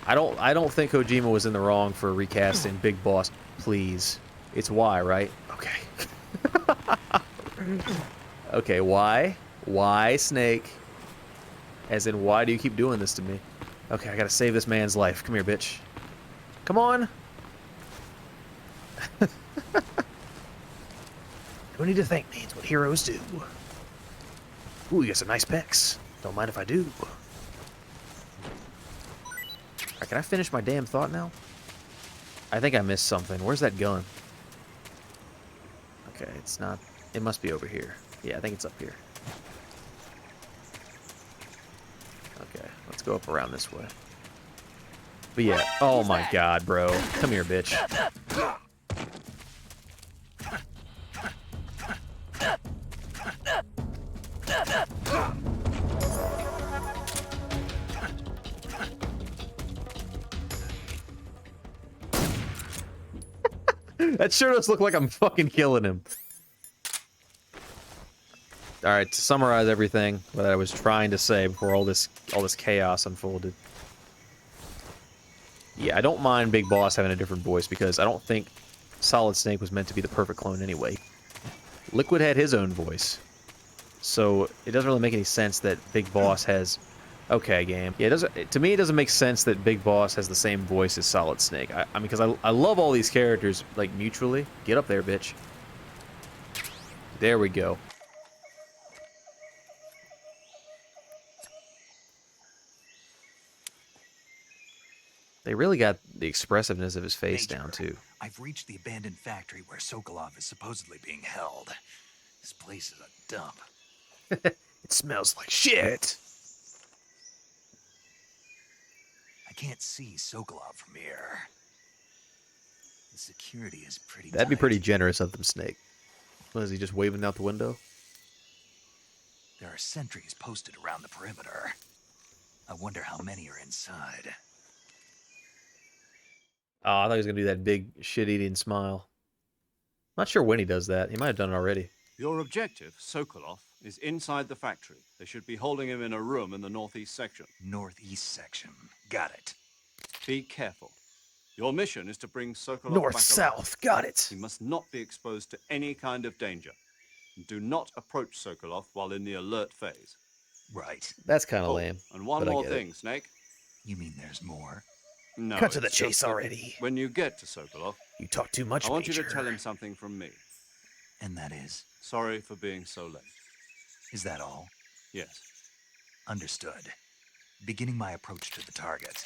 I don't think Kojima was in the wrong for recasting Big Boss. Please. It's why, right? Okay. Okay, why? Why, Snake? As in, why do you keep doing this to me? Okay, I gotta save this man's life. Come here, bitch. Come on. Don't need to thank me. It's what heroes do. Ooh, you got some nice pecs. Don't mind if I do. Alright, can I finish my damn thought now? I think I missed something. Where's that gun? Okay, it's not... It must be over here. Yeah, I think it's up here. Okay, let's go up around this way. But yeah, oh my god, bro. Come here, bitch. That sure does look like I'm fucking killing him. Alright, to summarize everything that I was trying to say before all this chaos unfolded. Yeah, I don't mind Big Boss having a different voice because I don't think Solid Snake was meant to be the perfect clone anyway. Liquid had his own voice. So it doesn't really make any sense that Big Boss has... Okay, game. Yeah, to me, it doesn't make sense that Big Boss has the same voice as Solid Snake. I mean, because I love all these characters, like, mutually. Get up there, bitch. There we go. They really got the expressiveness of his face Major, down, too. I've reached the abandoned factory where Sokolov is supposedly being held. This place is a dump. It smells like shit. I can't see Sokolov from here. The security is pretty That'd be tight. pretty generous of them, Snake. What, is he just waving out the window? There are sentries posted around the perimeter. I wonder how many are inside. Oh, I thought he was going to do that big shit-eating smile. Not sure when he does that. He might have done it already. Your objective, Sokolov, is inside the factory. They should be holding him in a room in the northeast section. Northeast section. Got it. Be careful. Your mission is to bring Sokolov back alive. North-south. Got it. He must not be exposed to any kind of danger. Do not approach Sokolov while in the alert phase. Right. That's kind of Oh, lame. and one but I more get it. thing, Snake. You mean there's more? No, Cut to the it's chase just that already. When you get to Sokolov, You talk too much, I want you Major. to tell him something from me. And that is? Sorry for being so late. Is that all? Yes. Understood. Beginning my approach to the target.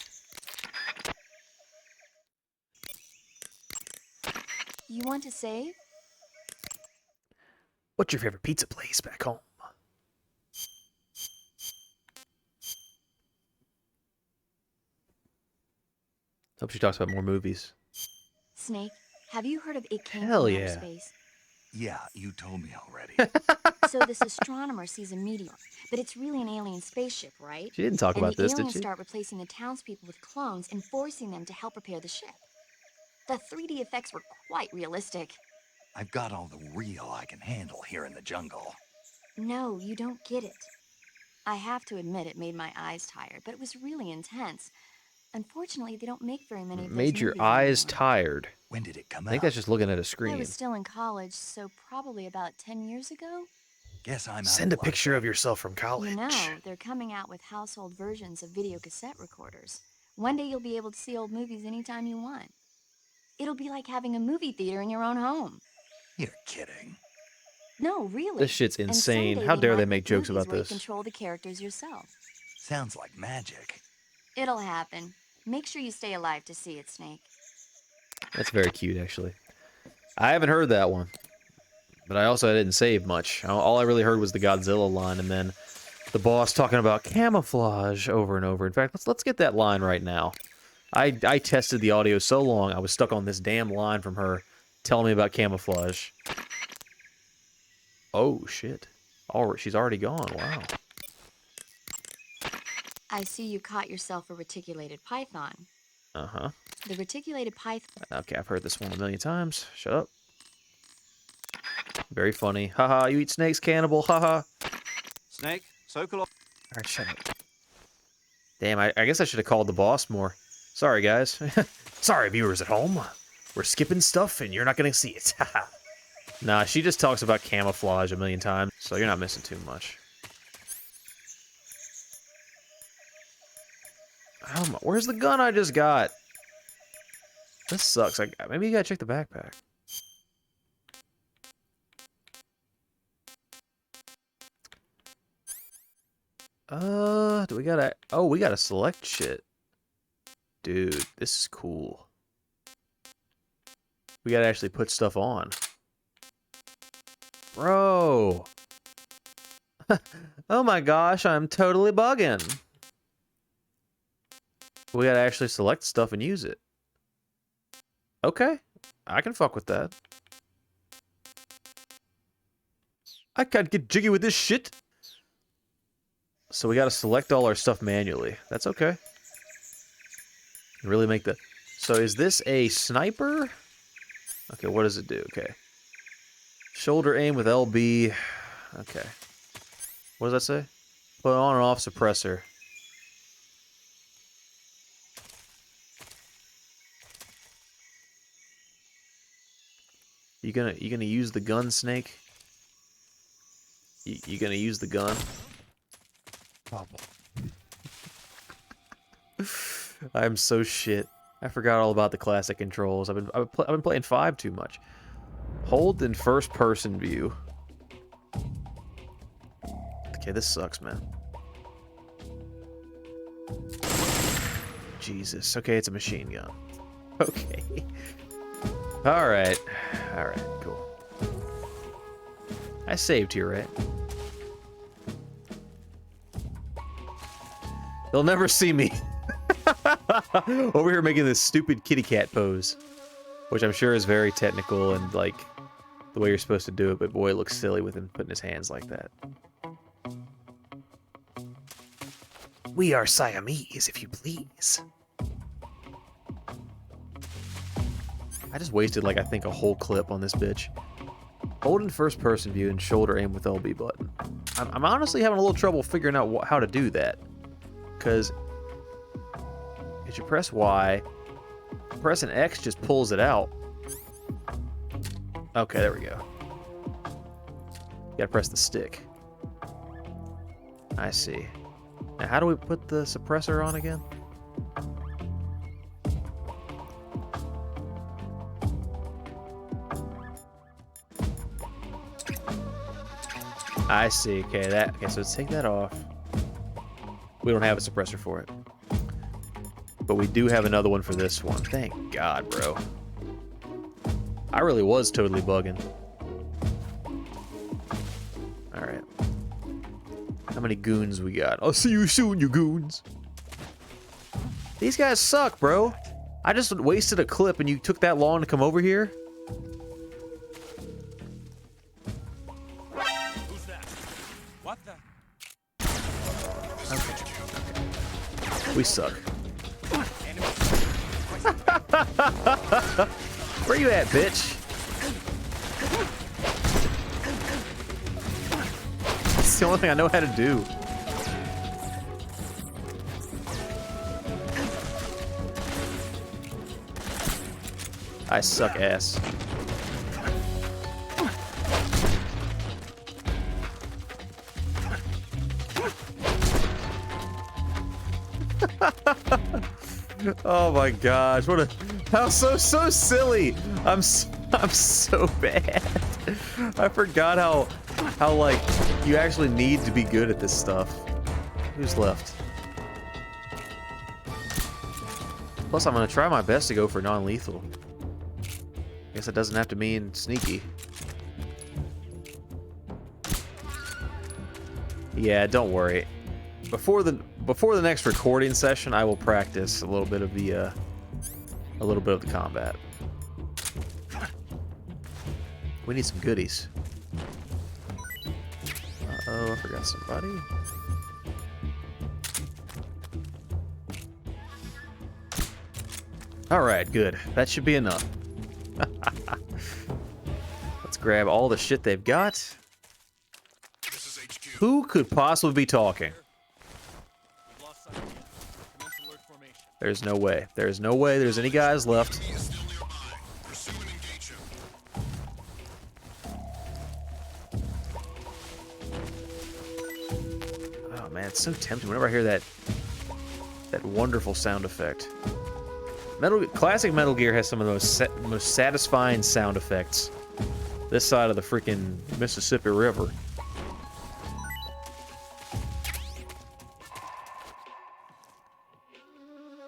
You want to save? What's your favorite pizza place back home? Hope she talks about more movies. Snake, have you heard of It Came Hell from yeah. Outer Space? Yeah, you told me already. So this astronomer sees a meteor, but it's really an alien spaceship, right? She didn't talk and about the this, did aliens she? start replacing the townspeople with clones and forcing them to help repair the ship. The 3D effects were quite realistic. I've got all the real I can handle here in the jungle. No, you don't get it. I have to admit it made my eyes tired, but it was really intense. Unfortunately, they don't make very many of those Made your movies eyes anymore. tired. When did it come I think out? that's just looking at a I screen. was still in college, so probably about 10 years ago. Guess I'm out Send a of luck picture then. of yourself from college. You know, they're coming out with household versions of video cassette recorders. One day you'll be able to see old movies anytime you want. It'll be like having a movie theater in your own home. You're kidding. No, really. This shit's And insane. someday How dare might they make jokes movies about where this? You control the characters yourself. Sounds like magic. It'll happen. Make sure you stay alive to see it, Snake. That's very cute, actually. I haven't heard that one. But I also didn't save much. All I really heard was the Godzilla line, and then the boss talking about camouflage over and over. In fact, let's get that line right now. I tested the audio so long, I was stuck on this damn line from her telling me about camouflage. Oh, shit. Oh, she's already gone. Wow. I see you caught yourself a reticulated python. Uh-huh. The reticulated python... Okay, I've heard this one a million times. Shut up. Very funny. Haha, you eat snakes, cannibal. Haha. Snake, Sokolov. Alright, shut up. Damn, I guess I should have called the boss more. Sorry, guys. Sorry, viewers at home. We're skipping stuff and you're not gonna see it. Nah, she just talks about camouflage a million times, so you're not missing too much. Oh, where's the gun I just got? This sucks. Maybe you gotta check the backpack. Do we gotta... Oh, we gotta select shit. Dude, this is cool. We gotta actually put stuff on. Bro! Oh my gosh, I'm totally bugging. We gotta actually select stuff and use it. Okay, I can fuck with that. I can't get jiggy with this shit. So we gotta select all our stuff manually. That's okay. Really make the... So is this a sniper? Okay, what does it do? Okay. Shoulder aim with LB. Okay. What does that say? Put on and off suppressor. You gonna use the gun, Snake? You gonna use the gun? I'm so shit. I forgot all about the classic controls. I've been playing 5 too much. Hold in first person view. Okay, this sucks, man. Jesus. Okay, it's a machine gun. Okay. Alright. Alright, cool. I saved here, right? They'll never see me. Over here making this stupid kitty cat pose. Which I'm sure is very technical and, like, the way you're supposed to do it, but boy, it looks silly with him putting his hands like that. We are Siamese, if you please. I just wasted, like, I think a whole clip on this bitch. Hold in first person view and shoulder aim with LB button. I'm honestly having a little trouble figuring out how to do that. Because if you press Y, pressing X just pulls it out. Okay, there we go. You gotta press the stick. I see. Now, how do we put the suppressor on again? I see. Okay, okay, so let's take that off. We don't have a suppressor for it. But we do have another one for this one. Thank God, bro. I really was totally bugging. Alright. How many goons we got? I'll see you soon, you goons. These guys suck, bro. I just wasted a clip and you took that long to come over here? Who's that? What the? We suck. Where you at, bitch? It's the only thing I know how to do. I suck ass. Oh my gosh, what a... How so silly! I'm so bad. I forgot how like you actually need to be good at this stuff. Who's left? Plus, I'm gonna try my best to go for non-lethal. Guess it doesn't have to mean sneaky. Yeah, don't worry. Before the next recording session, I will practice a little bit of the combat. We need some goodies. Uh-oh, I forgot somebody. Alright, good. That should be enough. Let's grab all the shit they've got. This is HQ. Who could possibly be talking? We've lost sight of you. Commence alert formation. There's no way. There's no way there's any guys left. He is still nearby. Pursue and engage him. Oh man, it's so tempting whenever I hear that wonderful sound effect. Classic Metal Gear has some of the most satisfying sound effects this side of the freaking Mississippi River.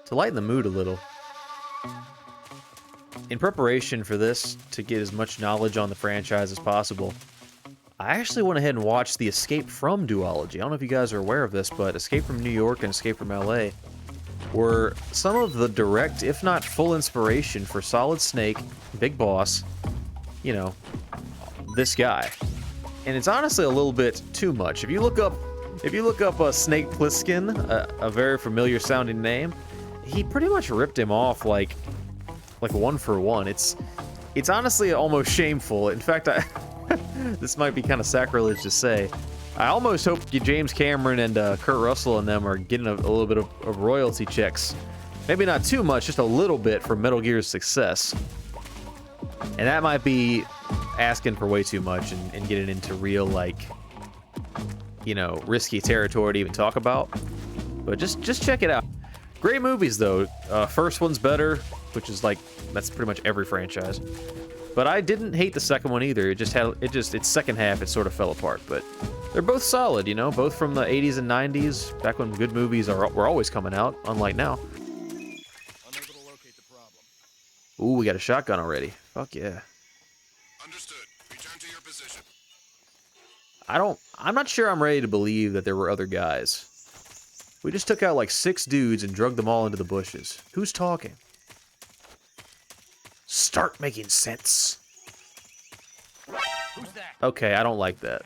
To lighten the mood a little, in preparation for this, to get as much knowledge on the franchise as possible, I actually went ahead and watched the Escape from duology. I don't know if you guys are aware of this, but Escape from New York and Escape from LA were some of the direct, if not full inspiration for Solid Snake, Big Boss, you know, this guy. And it's honestly a little bit too much. If you look up Snake Plissken, a very familiar sounding name, he pretty much ripped him off like one for one. It's honestly almost shameful. In fact, this might be kind of sacrilege to say. I almost hope James Cameron and Kurt Russell and them are getting a little bit of royalty checks. Maybe not too much, just a little bit for Metal Gear's success. And that might be asking for way too much and getting into real, like, you know, risky territory to even talk about. But just check it out. Great movies, though. First one's better, which is like, that's pretty much every franchise. But I didn't hate the second one either. Its second half, it sort of fell apart. But they're both solid, you know, both from the 80s and 90s, back when good movies were always coming out, unlike now. Unable to locate the problem. Ooh, we got a shotgun already. Fuck yeah. Understood. Return to your position. I'm not sure I'm ready to believe that there were other guys. We just took out like 6 dudes and drugged them all into the bushes. Who's talking? Start making sense. Who's that? Okay, I don't like that.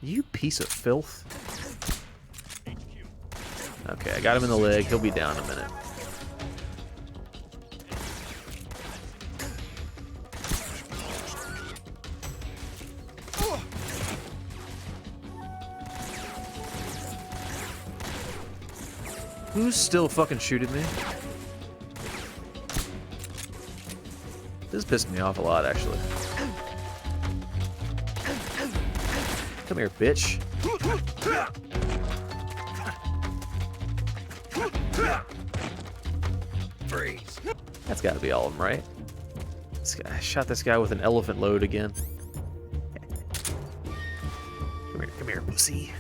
You piece of filth. HQ. Okay, I got him in the leg. He'll be down in a minute. Who's still fucking shooting me? This is pissing me off a lot, actually. Come here, bitch. Freeze. That's gotta be all of them, right? I shot this guy with an elephant load again. Come here, pussy.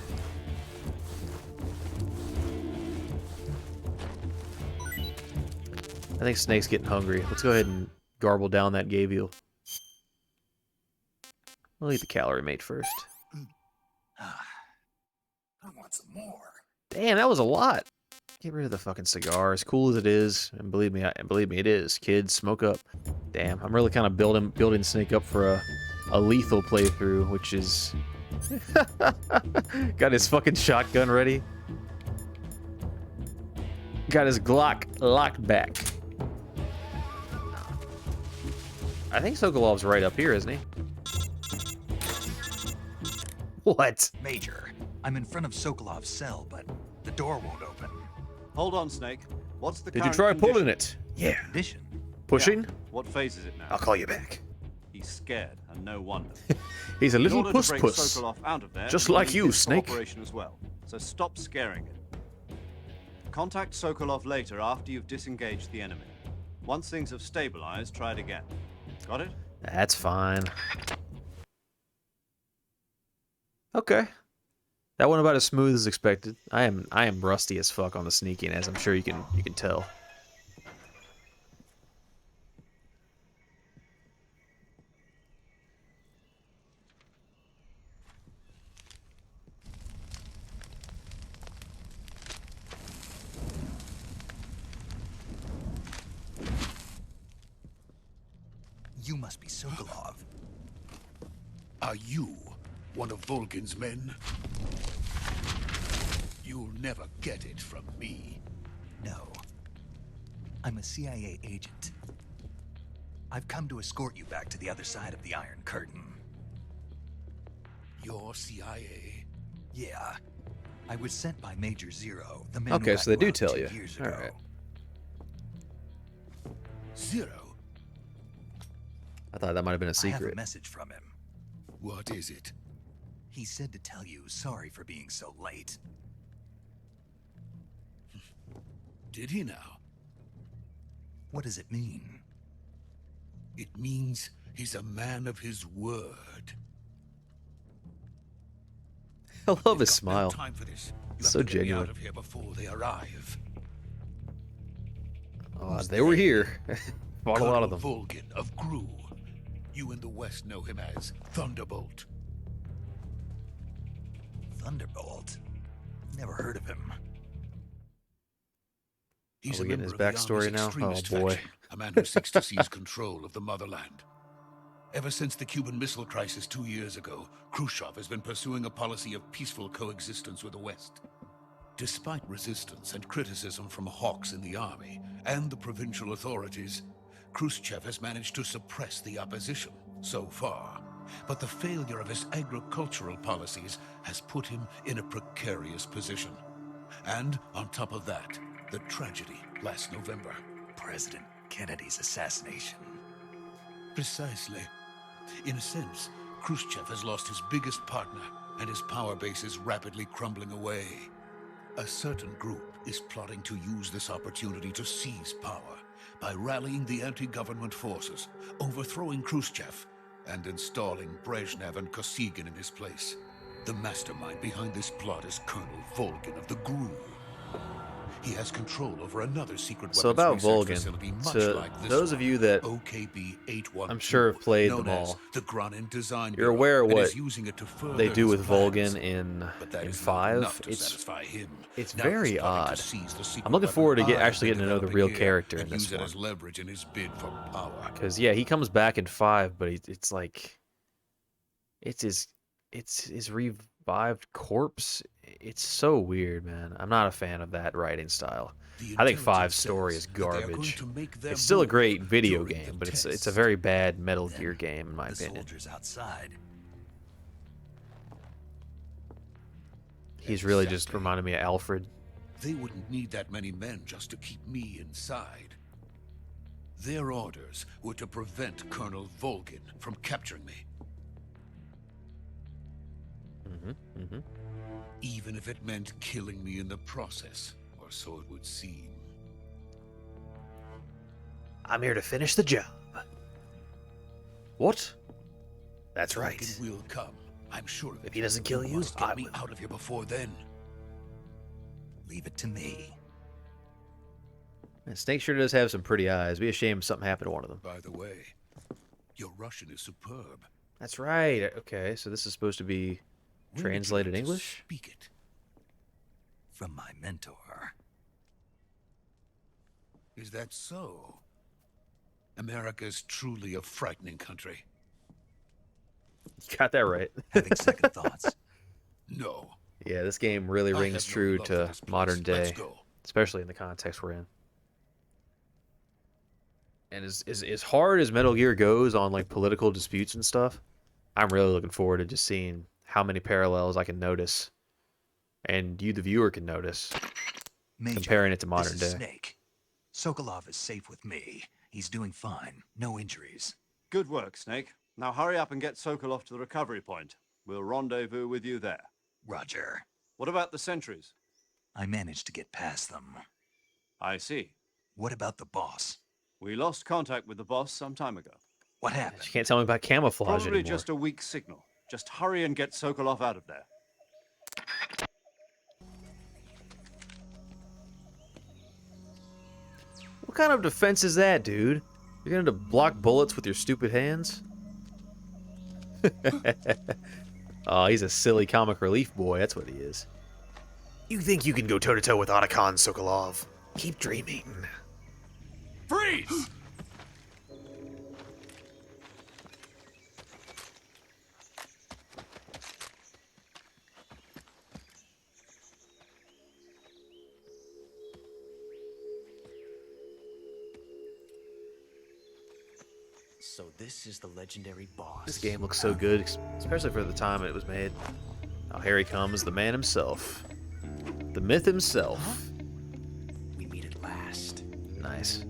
I think Snake's getting hungry. Let's go ahead and garble down that Gavial. We'll eat the calorie mate first. I want some more. Damn, that was a lot. Get rid of the fucking cigar, as cool as it is, and believe me, it is. Kids, smoke up. Damn, I'm really kind of building Snake up for a lethal playthrough, which is got his fucking shotgun ready. Got his Glock locked back. I think Sokolov's right up here, isn't he? What? Major, I'm in front of Sokolov's cell, but the door won't open. Hold on, Snake. What's the Did you current try condition? pulling it? Yeah. Condition? Pushing? Yeah. What phase is it now? I'll call you back. He's scared, and no wonder. He's a In little order to puss break puss. Sokolov out of there, Just we like need you, his Snake. cooperation as well. So stop scaring him. Contact Sokolov later after you've disengaged the enemy. Once things have stabilized, try it again. Got it? That's fine. Okay. That went about as smooth as expected. I am rusty as fuck on the sneaking, as I'm sure you can tell. You must be Sokolov. Are you one of Volgin's men? You'll never get it from me. No. I'm a CIA agent. I've come to escort you back to the other side of the Iron Curtain. You're CIA? Yeah. I was sent by Major Zero, the man Okay, who so they got do robbed tell 2 you. years All ago. right. Zero? I thought that might have been a I have secret. a message from him. What is it? He said to tell you sorry for being so late. Did he now? What does it mean? It means he's a man of his word. I love his Got smile. No time for this. You So have to get me genuine. out of here before they arrive. They were here. Fought a lot of them. Colonel Volgin of Gooooooo. You in the West know him as Thunderbolt. Thunderbolt? Never heard of him. He's Are we a getting his member of the backstory Army's now? extremist Oh, boy. faction, a man who seeks to seize control of the motherland. Ever since the Cuban Missile Crisis 2 years ago, Khrushchev has been pursuing a policy of peaceful coexistence with the West. Despite resistance and criticism from hawks in the army and the provincial authorities, Khrushchev has managed to suppress the opposition so far. But the failure of his agricultural policies has put him in a precarious position. And on top of that, the tragedy last November. President Kennedy's assassination. Precisely. In a sense, Khrushchev has lost his biggest partner, and his power base is rapidly crumbling away. A certain group is plotting to use this opportunity to seize power by rallying the anti-government forces, overthrowing Khrushchev, and installing Brezhnev and Kosygin in his place. The mastermind behind this plot is Colonel Volgin of the Gooooooo. He has control over another secret So weapons about research Volgin, facility much to like this those of one, you that OKB 812, I'm sure have played known them as all, the Granin Design you're Bureau, aware of and what is using it to further they do his with plans. Volgin in But that is not 5. enough to satisfy him. It's Now very he's plotting to odd. seize the secret I'm looking weapon forward to I've actually been getting to know the developing real here character in and this use it one. as leverage in his bid for power. Because yeah, he comes back in 5, but it's like it's his revived corpse. It's so weird, man. I'm not a fan of that writing style. The I think 5's intelligence story says is that they are going garbage. to make their It's still a move great video during game, the but it's a test. very bad Metal Then Gear game in my the opinion. soldiers outside. He's really just Exactly. reminding me of Alfred. They wouldn't need that many men just to keep me inside. Their orders were to prevent Colonel Volgin from capturing me. Even if it meant killing me in the process, or so it would seem. I'm here to finish the job. What? That's right. Volgin will come. I'm sure of it. If he doesn't kill you, must get I me will. out of here before then. Leave it to me. And Snake sure does have some pretty eyes. Be a shame if something happened to one of them. By the way, your Russian is superb. That's right. Okay, so this is supposed to be When did you translated learn to English? Speak it. From my mentor. Is that so? America's truly a frightening country. You got that right. Having second thoughts. No. Yeah, this game really I rings have no true love to for this place. modern Let's day, go. especially in the context we're in. And as hard as Metal Gear goes on like political disputes and stuff, I'm really looking forward to just seeing how many parallels I can notice, and you, the viewer, can notice Major, comparing it to modern this is day. Snake. Sokolov is safe with me. He's doing fine. No injuries. Good work, Snake. Now hurry up and get Sokolov to the recovery point. We'll rendezvous with you there. Roger. What about the sentries? I managed to get past them. I see. What about the boss? We lost contact with the boss some time ago. What happened? You can't tell me about camouflage Probably anymore. just a weak signal. Just hurry and get Sokolov out of there. What kind of defense is that, dude? You're gonna block bullets with your stupid hands? Oh, he's a silly comic relief boy. That's what he is. You think you can go toe-to-toe with Otacon, Sokolov? Keep dreaming. Freeze! So this is the legendary boss. This game looks so good, especially for the time it was made. Oh, here he comes, the man himself. The myth himself. We meet at last. Nice.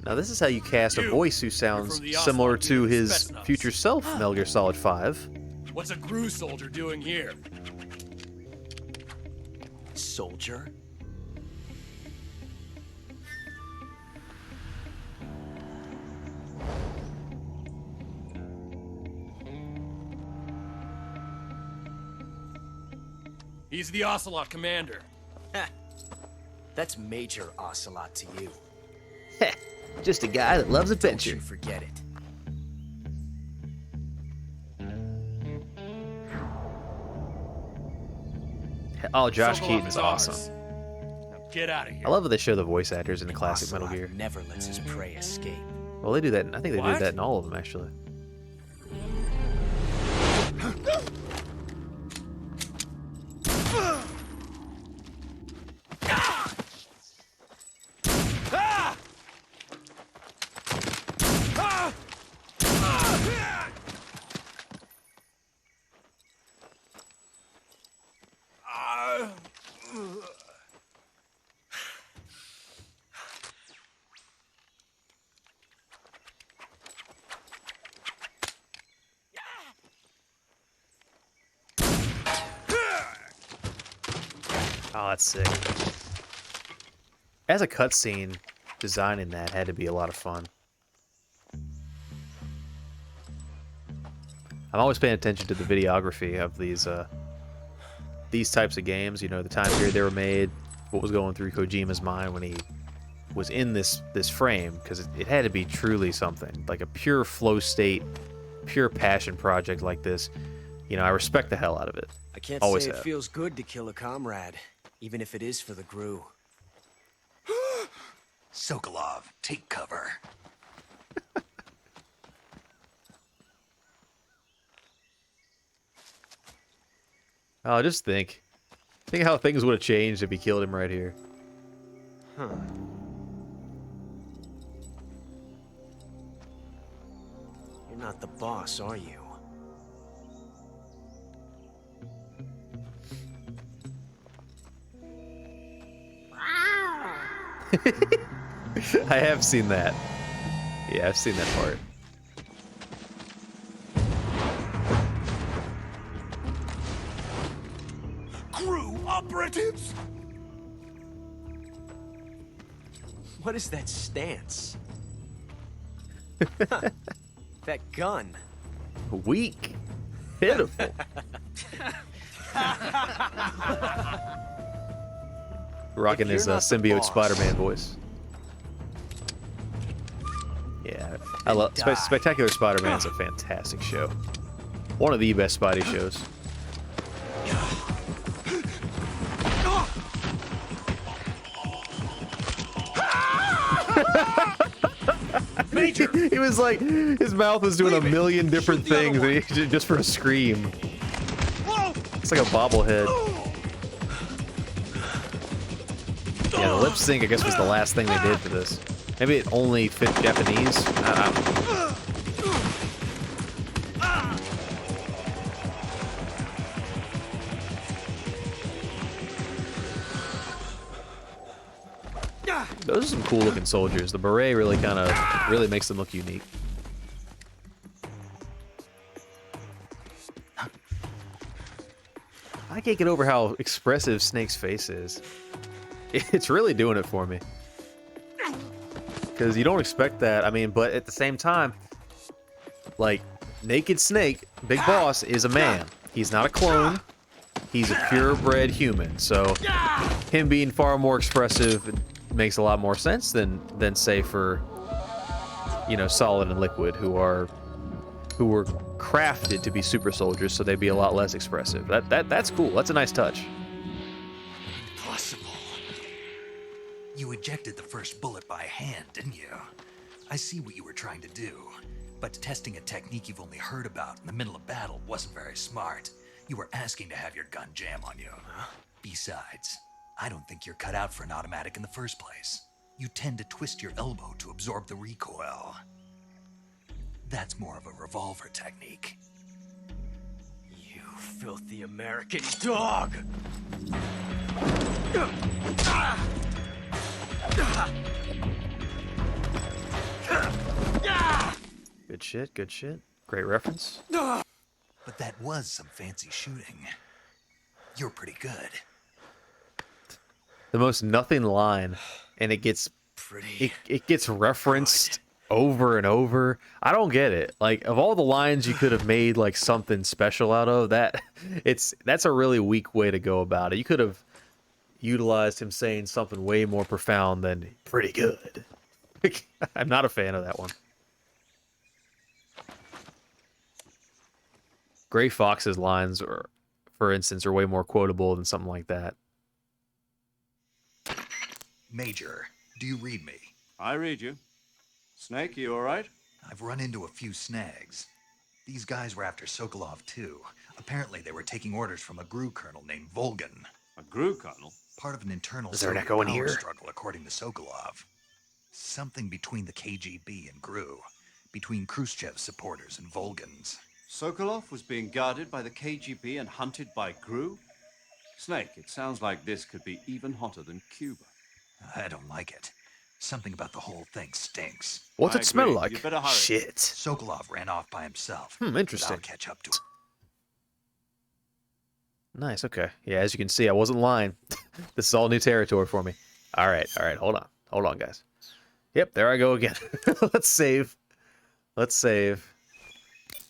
Now this is how you cast a voice who sounds similar to his future self, Metal Gear Solid 5. What's a gooooooo soldier doing here? Soldier? He's the Ocelot commander. That's Major Ocelot to you. Just a guy that loves Don't adventure. you forget it. Oh, Josh Sokolov Keaton is is ours. awesome. Now get out of here. I love how they show the voice actors in the classic Metal Ocelot Gear. never lets his prey escape. Well, they do that. I think they do What? that in all of them, actually. Oh, that's sick. As a cutscene, designing that had to be a lot of fun. I'm always paying attention to the videography of these types of games. You know, the time period they were made, what was going through Kojima's mind when he was in this frame, because it had to be truly something, like a pure flow state, pure passion project like this. You know, I respect the hell out of it. I can't Always say have. it feels good to kill a comrade, even if it is for the GRU. Sokolov, take cover. Oh, just think how things would have changed if he killed him right here. Huh. You're not the boss, are you? I have seen that. Yeah, I've seen that part. GRU operatives? What is that stance? That gun. Weak. Pitiful. Rocking his you're not the symbiote boss- Spider-Man voice. Yeah, I love Spectacular Spider-Man's a fantastic show. One of the best Spidey shows. Major! He was like, his mouth was doing a million different things and he, just for a scream. It's like a bobblehead. Yeah, the lip sync, I guess, was the last thing they did for this. Maybe it only fit Japanese. I don't know. Those are some cool looking soldiers. The beret really really makes them look unique. I can't get over how expressive Snake's face is. It's really doing it for me. Because you don't expect that. I mean, but at the same time, like, Naked Snake, Big Boss, is a man. He's not a clone. He's a purebred human. So him being far more expressive makes a lot more sense than say for, you know, Solid and Liquid, who were crafted to be super soldiers, so they'd be a lot less expressive. That's cool. That's a nice touch. Impossible. You ejected the first bullet by hand, didn't you? I see what you were trying to do, but testing a technique you've only heard about in the middle of battle wasn't very smart. You were asking to have your gun jam on you. Besides, I don't think you're cut out for an automatic in the first place. you tend to twist your elbow to absorb the recoil. That's more of a revolver technique. You filthy American dog! Good shit, good shit. Great reference. But that was some fancy shooting. You're pretty good. The most nothing line, and it gets it gets referenced over and over. I don't get it. Like, of all the lines you could have made like something special out of, that's a really weak way to go about it. You could have utilized him saying something way more profound than pretty good. I'm not a fan of that one. Gray Fox's lines, for instance, are way more quotable than something like that. Major, do you read me? I read you. Snake, you all right? I've run into a few snags. These guys were after Sokolov too. Apparently they were taking orders from a GRU colonel named Volgan. A GRU colonel? Part of an internal Is there an Soviet echo in power here? struggle, according to Sokolov. Something between the KGB and GRU. Between Khrushchev's supporters and Volgan's. Sokolov was being guarded by the KGB and hunted by GRU? Snake, it sounds like this could be even hotter than Cuba. I don't like it. Something about the whole thing stinks. What's I it smell agree. like? You better hurry. Shit. Sokolov ran off by himself. Interesting. I'll catch up to him. Nice, okay. Yeah, as you can see, I wasn't lying. This is all new territory for me. All right, hold on. Hold on, guys. Yep, there I go again. Let's save. Let's save.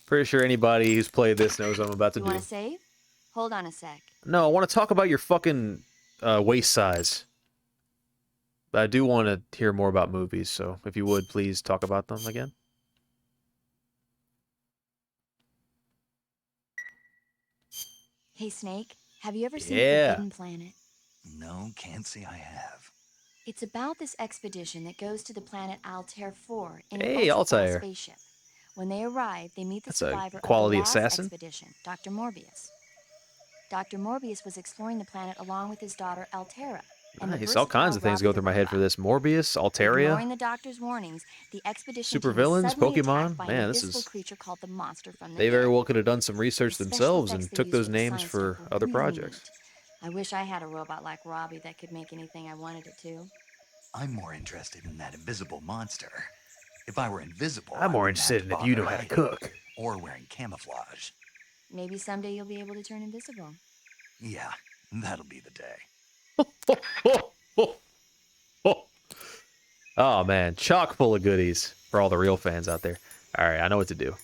Pretty sure anybody who's played this knows what I'm about to You do. want to save? Hold on a sec. No, I want to talk about your fucking waist size. But I do want to hear more about movies, so if you would, please talk about them again. Hey, Snake, have you ever seen Yeah. Forbidden Planet? No, can't say I have. It's about this expedition that goes to the planet Altair 4 in Hey, an ultra-fast Altair. spaceship. When they arrive, they meet the That's a survivor quality of the last assassin. expedition, Dr. Morbius. Dr. Morbius was exploring the planet along with his daughter Altera. And the Nice, all kinds of versatile things go Robbie through my head for Robot. this. Morbius, Altaria. Ignoring the doctor's warnings, the expedition Super team is villains, suddenly Pokemon? attacked by Man, an this invisible is- creature called the Monster from the They very Dead. well could have done some research The special themselves effects and they took used those with the names science for stuff were other really projects. neat. I wish I had a robot like Robbie that could make anything I wanted it to. I'm more interested in that invisible monster. If I were invisible, I'm I more wouldn't have interested to in if you bother know how to hiding cook. Or wearing camouflage. Maybe someday you'll be able to turn invisible. Yeah, that'll be the day. Oh man, chock full of goodies for all the real fans out there. All right, I know what to do.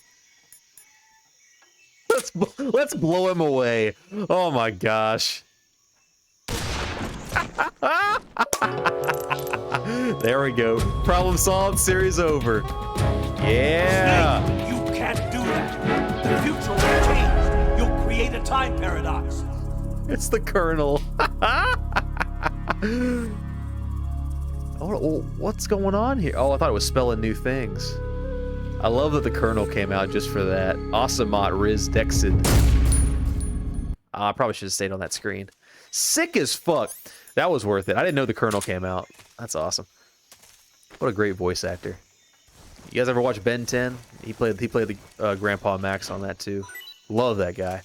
Let's blow him away. Oh my gosh. There we go. Problem solved. Series over. Yeah. Snake, you can't do that. The future will change. You'll create a time paradox. It's the Colonel. Oh, what's going on here? Oh, I thought it was spelling new things. I love that the Colonel came out just for that. Asamat Riz Dexid. I probably should have stayed on that screen. Sick as fuck. That was worth it. I didn't know the Colonel came out. That's awesome. What a great voice actor. You guys ever watch Ben 10? He played the Grandpa Max on that too. Love that guy.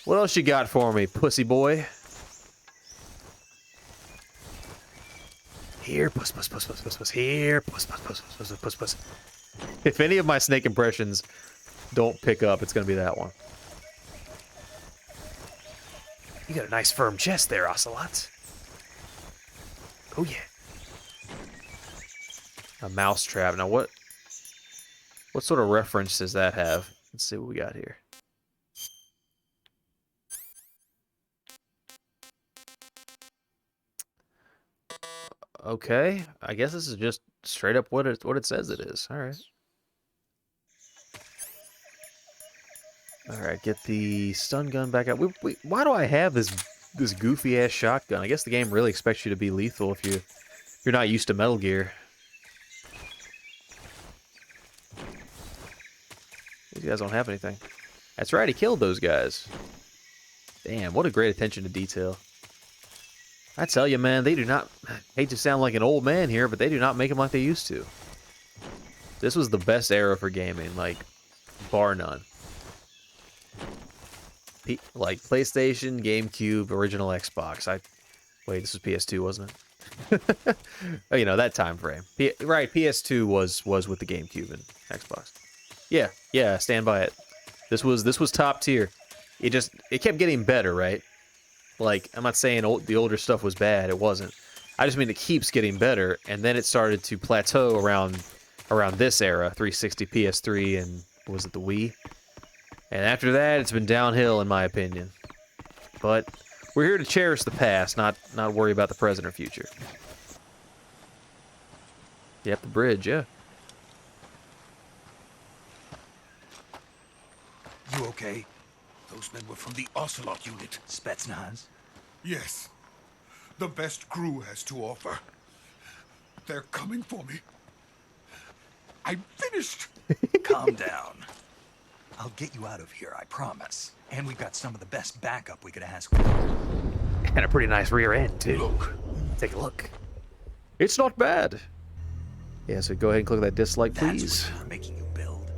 What else you got for me, pussy boy? Here, puss, puss, puss, puss, puss, puss. Here, puss, puss, puss, puss, puss, puss, puss. If any of my Snake impressions don't pick up, it's gonna be that one. You got a nice firm chest there, Ocelot. Oh yeah. A mouse trap. Now what sort of reference does that have? Let's see what we got here. Okay, I guess this is just straight up what it says it is. All right. All right, get the stun gun back out. Why do I have this goofy ass shotgun? I guess the game really expects you to be lethal if you're not used to Metal Gear. These guys don't have anything. That's right, he killed those guys. Damn, what a great attention to detail. I tell you, man, they do not... I hate to sound like an old man here, but they do not make them like they used to. This was the best era for gaming, like, bar none. Like, PlayStation, GameCube, original Xbox. Wait, this was PS2, wasn't it? Oh, you know, that time frame. Right, PS2 was with the GameCube and Xbox. Yeah, stand by it. This was top tier. It kept getting better, right? Like, I'm not saying the older stuff was bad, it wasn't. I just mean it keeps getting better, and then it started to plateau around this era, 360, PS3, and was it the Wii? And after that, it's been downhill, in my opinion. But we're here to cherish the past, not worry about the present or future. Yep, the bridge, yeah. You okay? Those men were from the Ocelot unit. Spetsnaz? Yes. The best crew has to offer. They're coming for me. I'm finished. Calm down. I'll get you out of here, I promise. And we've got some of the best backup we could ask for. And a pretty nice rear end, too. Look. Take a look. It's not bad. Yeah, so go ahead and click that dislike, That's please. what we're making you build.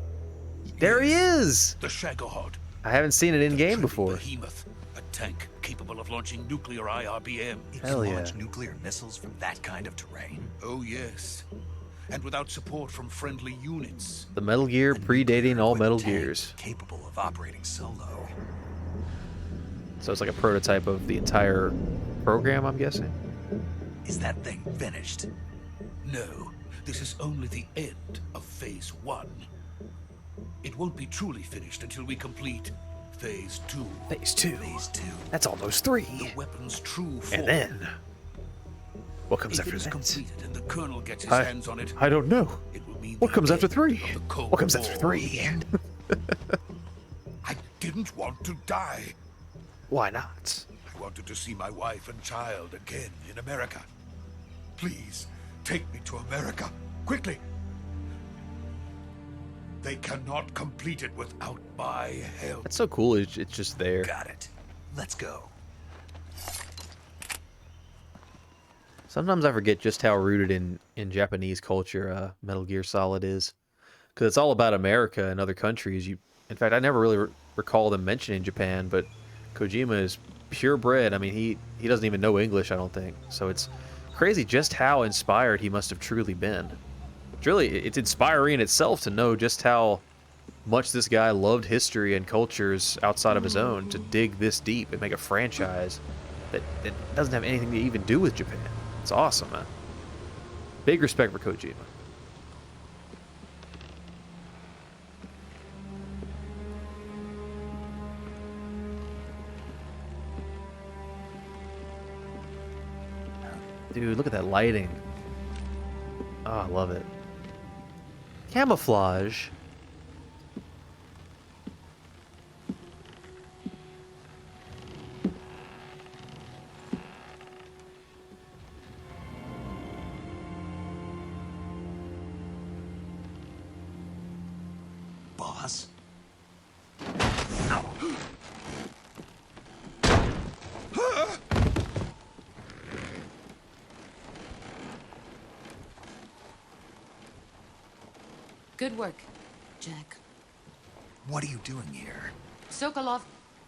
There he is! The Shagohod. I haven't seen it in-game before. Behemoth. A tank capable of launching nuclear IRBM. It Hell can yeah. launch nuclear missiles from that kind of terrain. Oh, yes. And without support from friendly units. The Metal Gear predating all Metal Gears. Capable of operating solo. So it's like a prototype of the entire program, I'm guessing? Is that thing finished? No, this is only the end of Phase 1. It won't be truly finished until we complete Phase 2. Phase 2. Phase 2. That's almost 3. The weapon's true form. And then... what comes If after it is that? completed and the Colonel gets his I hands on it, don't know. it will mean What the comes after end 3? of the Cold What comes War. after 3? I didn't want to die. Why not? I wanted to see my wife and child again in America. Please, take me to America, quickly. They cannot complete it without my help. That's so cool, it's just there. Got it. Let's go. Sometimes I forget just how rooted in Japanese culture Metal Gear Solid is. Because it's all about America and other countries. In fact, I never really recall them mentioning Japan, but Kojima is purebred. I mean, he doesn't even know English, I don't think. So it's crazy just how inspired he must have truly been. It's inspiring in itself to know just how much this guy loved history and cultures outside of his own to dig this deep and make a franchise that doesn't have anything to even do with Japan. It's awesome, man. Big respect for Kojima. Dude, look at that lighting. Oh, I love it. Camouflage. Boss? Good work, Jack. What are you doing here? Sokolov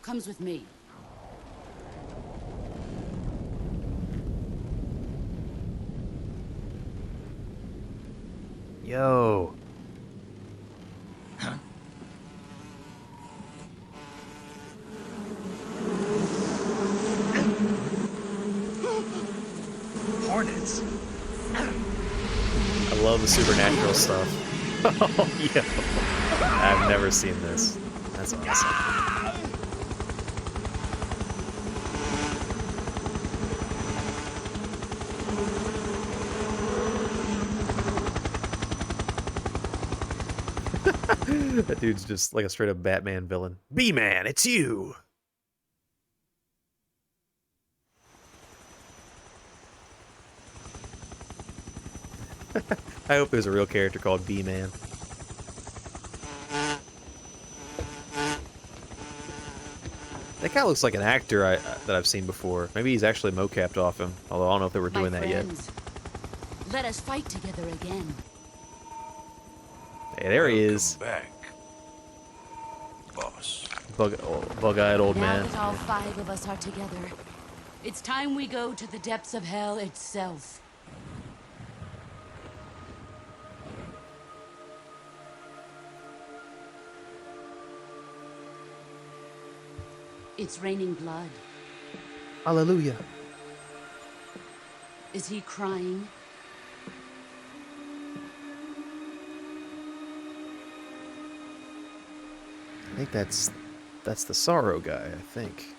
comes with me. Yo. Huh? Hornets. I love the supernatural stuff. Oh, yeah. I've never seen this. That's awesome. That dude's just like a straight up Batman villain. B-Man, it's you! I hope there's a real character called B-Man. That guy looks like an actor that I've seen before. Maybe he's actually mocapped off him. Although I don't know if they were doing that yet. Let us fight together again. Hey, there he is. Back, boss. Bug-eyed old Now man. that all 5 of us are together, it's time we go to the depths of hell itself. It's raining blood. Hallelujah. Is he crying? I think that's the Sorrow guy, I think.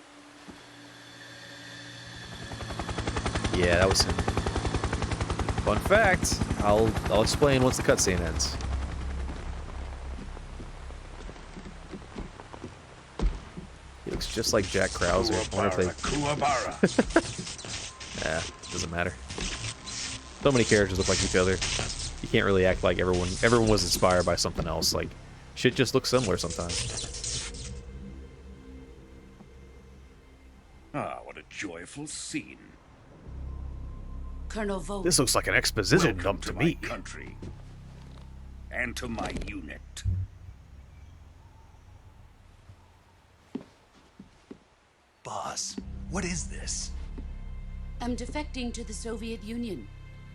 Yeah, that was him. Fun fact, I'll explain once the cutscene ends. He looks just like Jack Krauser. I wonder if they... Yeah, doesn't matter. So many characters look like each other. You can't really act like everyone was inspired by something else. Like, shit just looks similar sometimes. Ah, what a joyful scene. Colonel Vogt. This looks like an exposition Welcome dump to my me. country and to my unit. Boss, what is this? I'm defecting to the Soviet Union.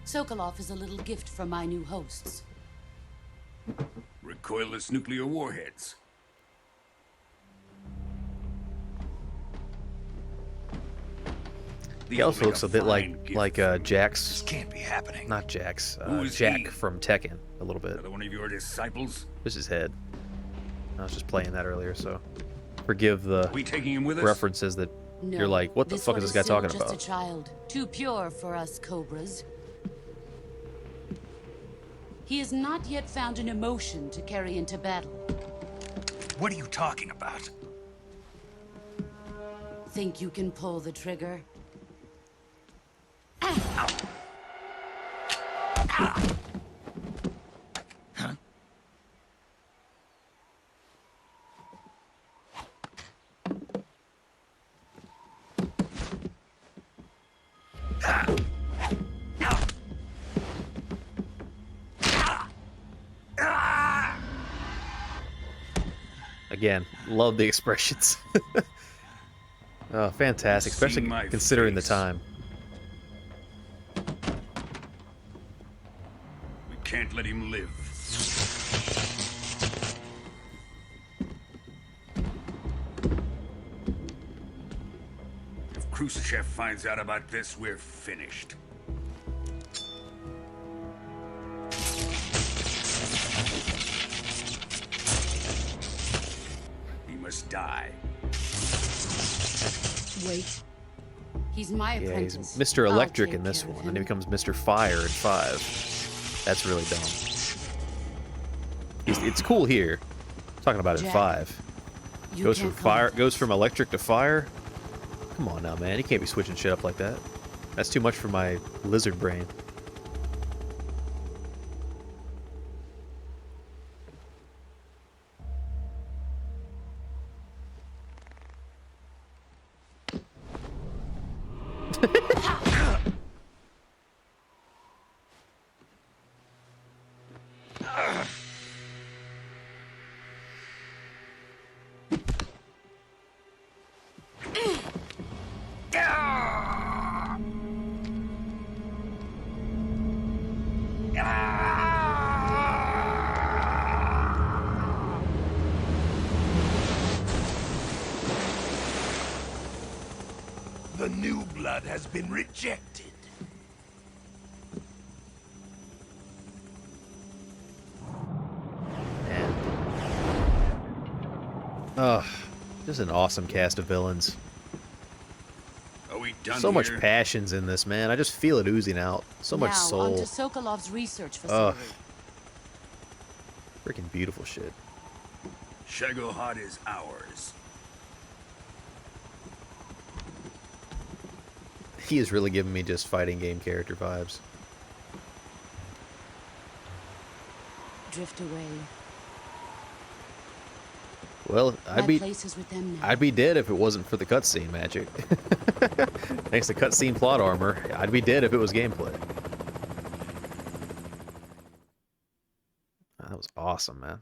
Sokolov is a little gift from my new hosts. Recoilless nuclear warheads. He also looks a bit like Jax. This can't be happening. Not Jax. Who is Jack he? from Tekken, a little bit. Another one of your disciples? This is his head. I was just playing that earlier, so forgive the We taking him with us? references that No, you're like, what the fuck is this guy still talking just about? a child, too pure for us cobras. He has not yet found an emotion to carry into battle. What are you talking about? Think you can pull the trigger? Again, love the expressions. Oh, fantastic, especially See my considering the face. time. We can't let him live. If Khrushchev finds out about this, we're finished. He must die. Wait. He's my Yeah, he's apprentice. Mr. I'll Electric take in this care of one, and he him. becomes Mr. Fire in 5. That's really dumb. It's cool here. Talking about it in Jack, 5. You Goes from can't fire, come. goes from electric to fire. Come on now, man. You can't be switching shit up like that. That's too much for my lizard brain. The new blood has been rejected. And just an awesome cast of villains. Are we done So much here? passions in this, man. I just feel it oozing out. So much Now, soul. onto Sokolov's research Ugh. facility. Freaking beautiful shit. Shagohod is ours. He is really giving me just fighting game character vibes. Drift away. Well, My place is with them now. I'd be dead if it wasn't for the cutscene magic. Thanks to cutscene plot armor, I'd be dead if it was gameplay. That was awesome, man.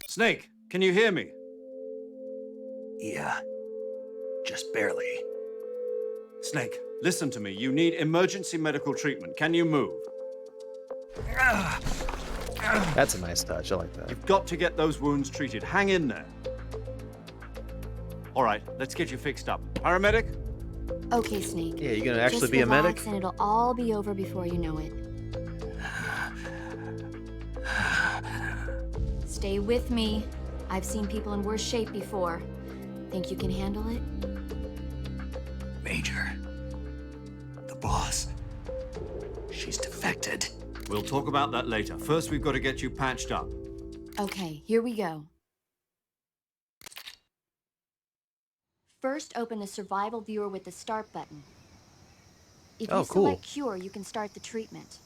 Snake, can you hear me? Yeah. Just barely. Snake, listen to me. You need emergency medical treatment. Can you move? That's a nice touch. I like that. You've got to get those wounds treated. Hang in there. All right, let's get you fixed up. Paramedic? Okay, Snake. Yeah, you gonna actually Just be a medic? relax and it'll all be over before you know it. Stay with me. I've seen people in worse shape before. Think you can handle it? Major. The boss. She's defected. We'll talk about that later. First, we've got to get you patched up. Okay, here we go. First, open the survival viewer with the start button. If you select cure, you can start the treatment.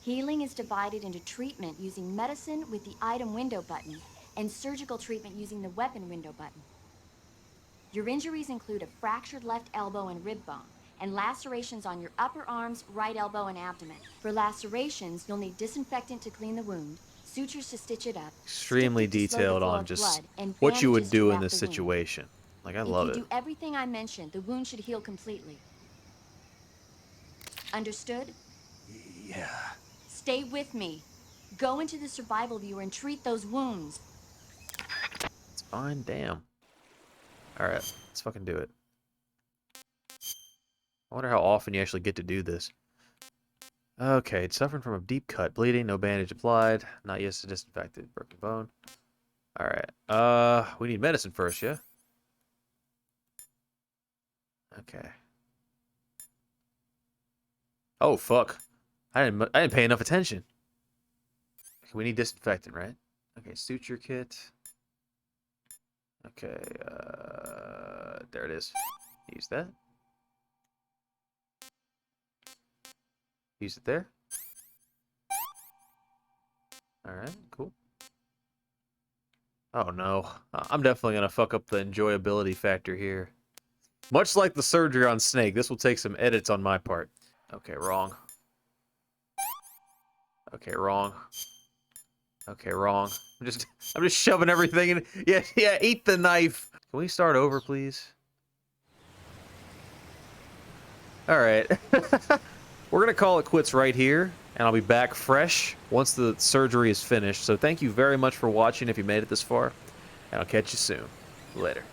Healing is divided into treatment using medicine with the item window button and surgical treatment using the weapon window button. Your injuries include a fractured left elbow and rib bone, and lacerations on your upper arms, right elbow, and abdomen. For lacerations, you'll need disinfectant to clean the wound, sutures to stitch it up, Extremely stick it to slow the detailed flow on of just blood, and what you would bandages to do in wrap this the wound. situation. Like, I If love you it. do everything I mentioned, the wound should heal completely. Understood? Yeah. Stay with me. Go into the survival viewer and treat those wounds. It's fine, damn. Alright, let's fucking do it. I wonder how often you actually get to do this. Okay, it's suffering from a deep cut, bleeding, no bandage applied, not yet disinfected, broken bone. Alright, we need medicine first, yeah? Okay. Oh, fuck. I didn't pay enough attention. Okay, we need disinfectant, right? Okay, suture kit. Okay, there it is. Use that. Use it there. Alright, cool. Oh no. I'm definitely gonna fuck up the enjoyability factor here. Much like the surgery on Snake, this will take some edits on my part. Okay, wrong. Okay, wrong. Okay, wrong. I'm just shoving everything in. Yeah, eat the knife. Can we start over, please? Alright. We're gonna call it quits right here, and I'll be back fresh once the surgery is finished. So thank you very much for watching if you made it this far, and I'll catch you soon. Later.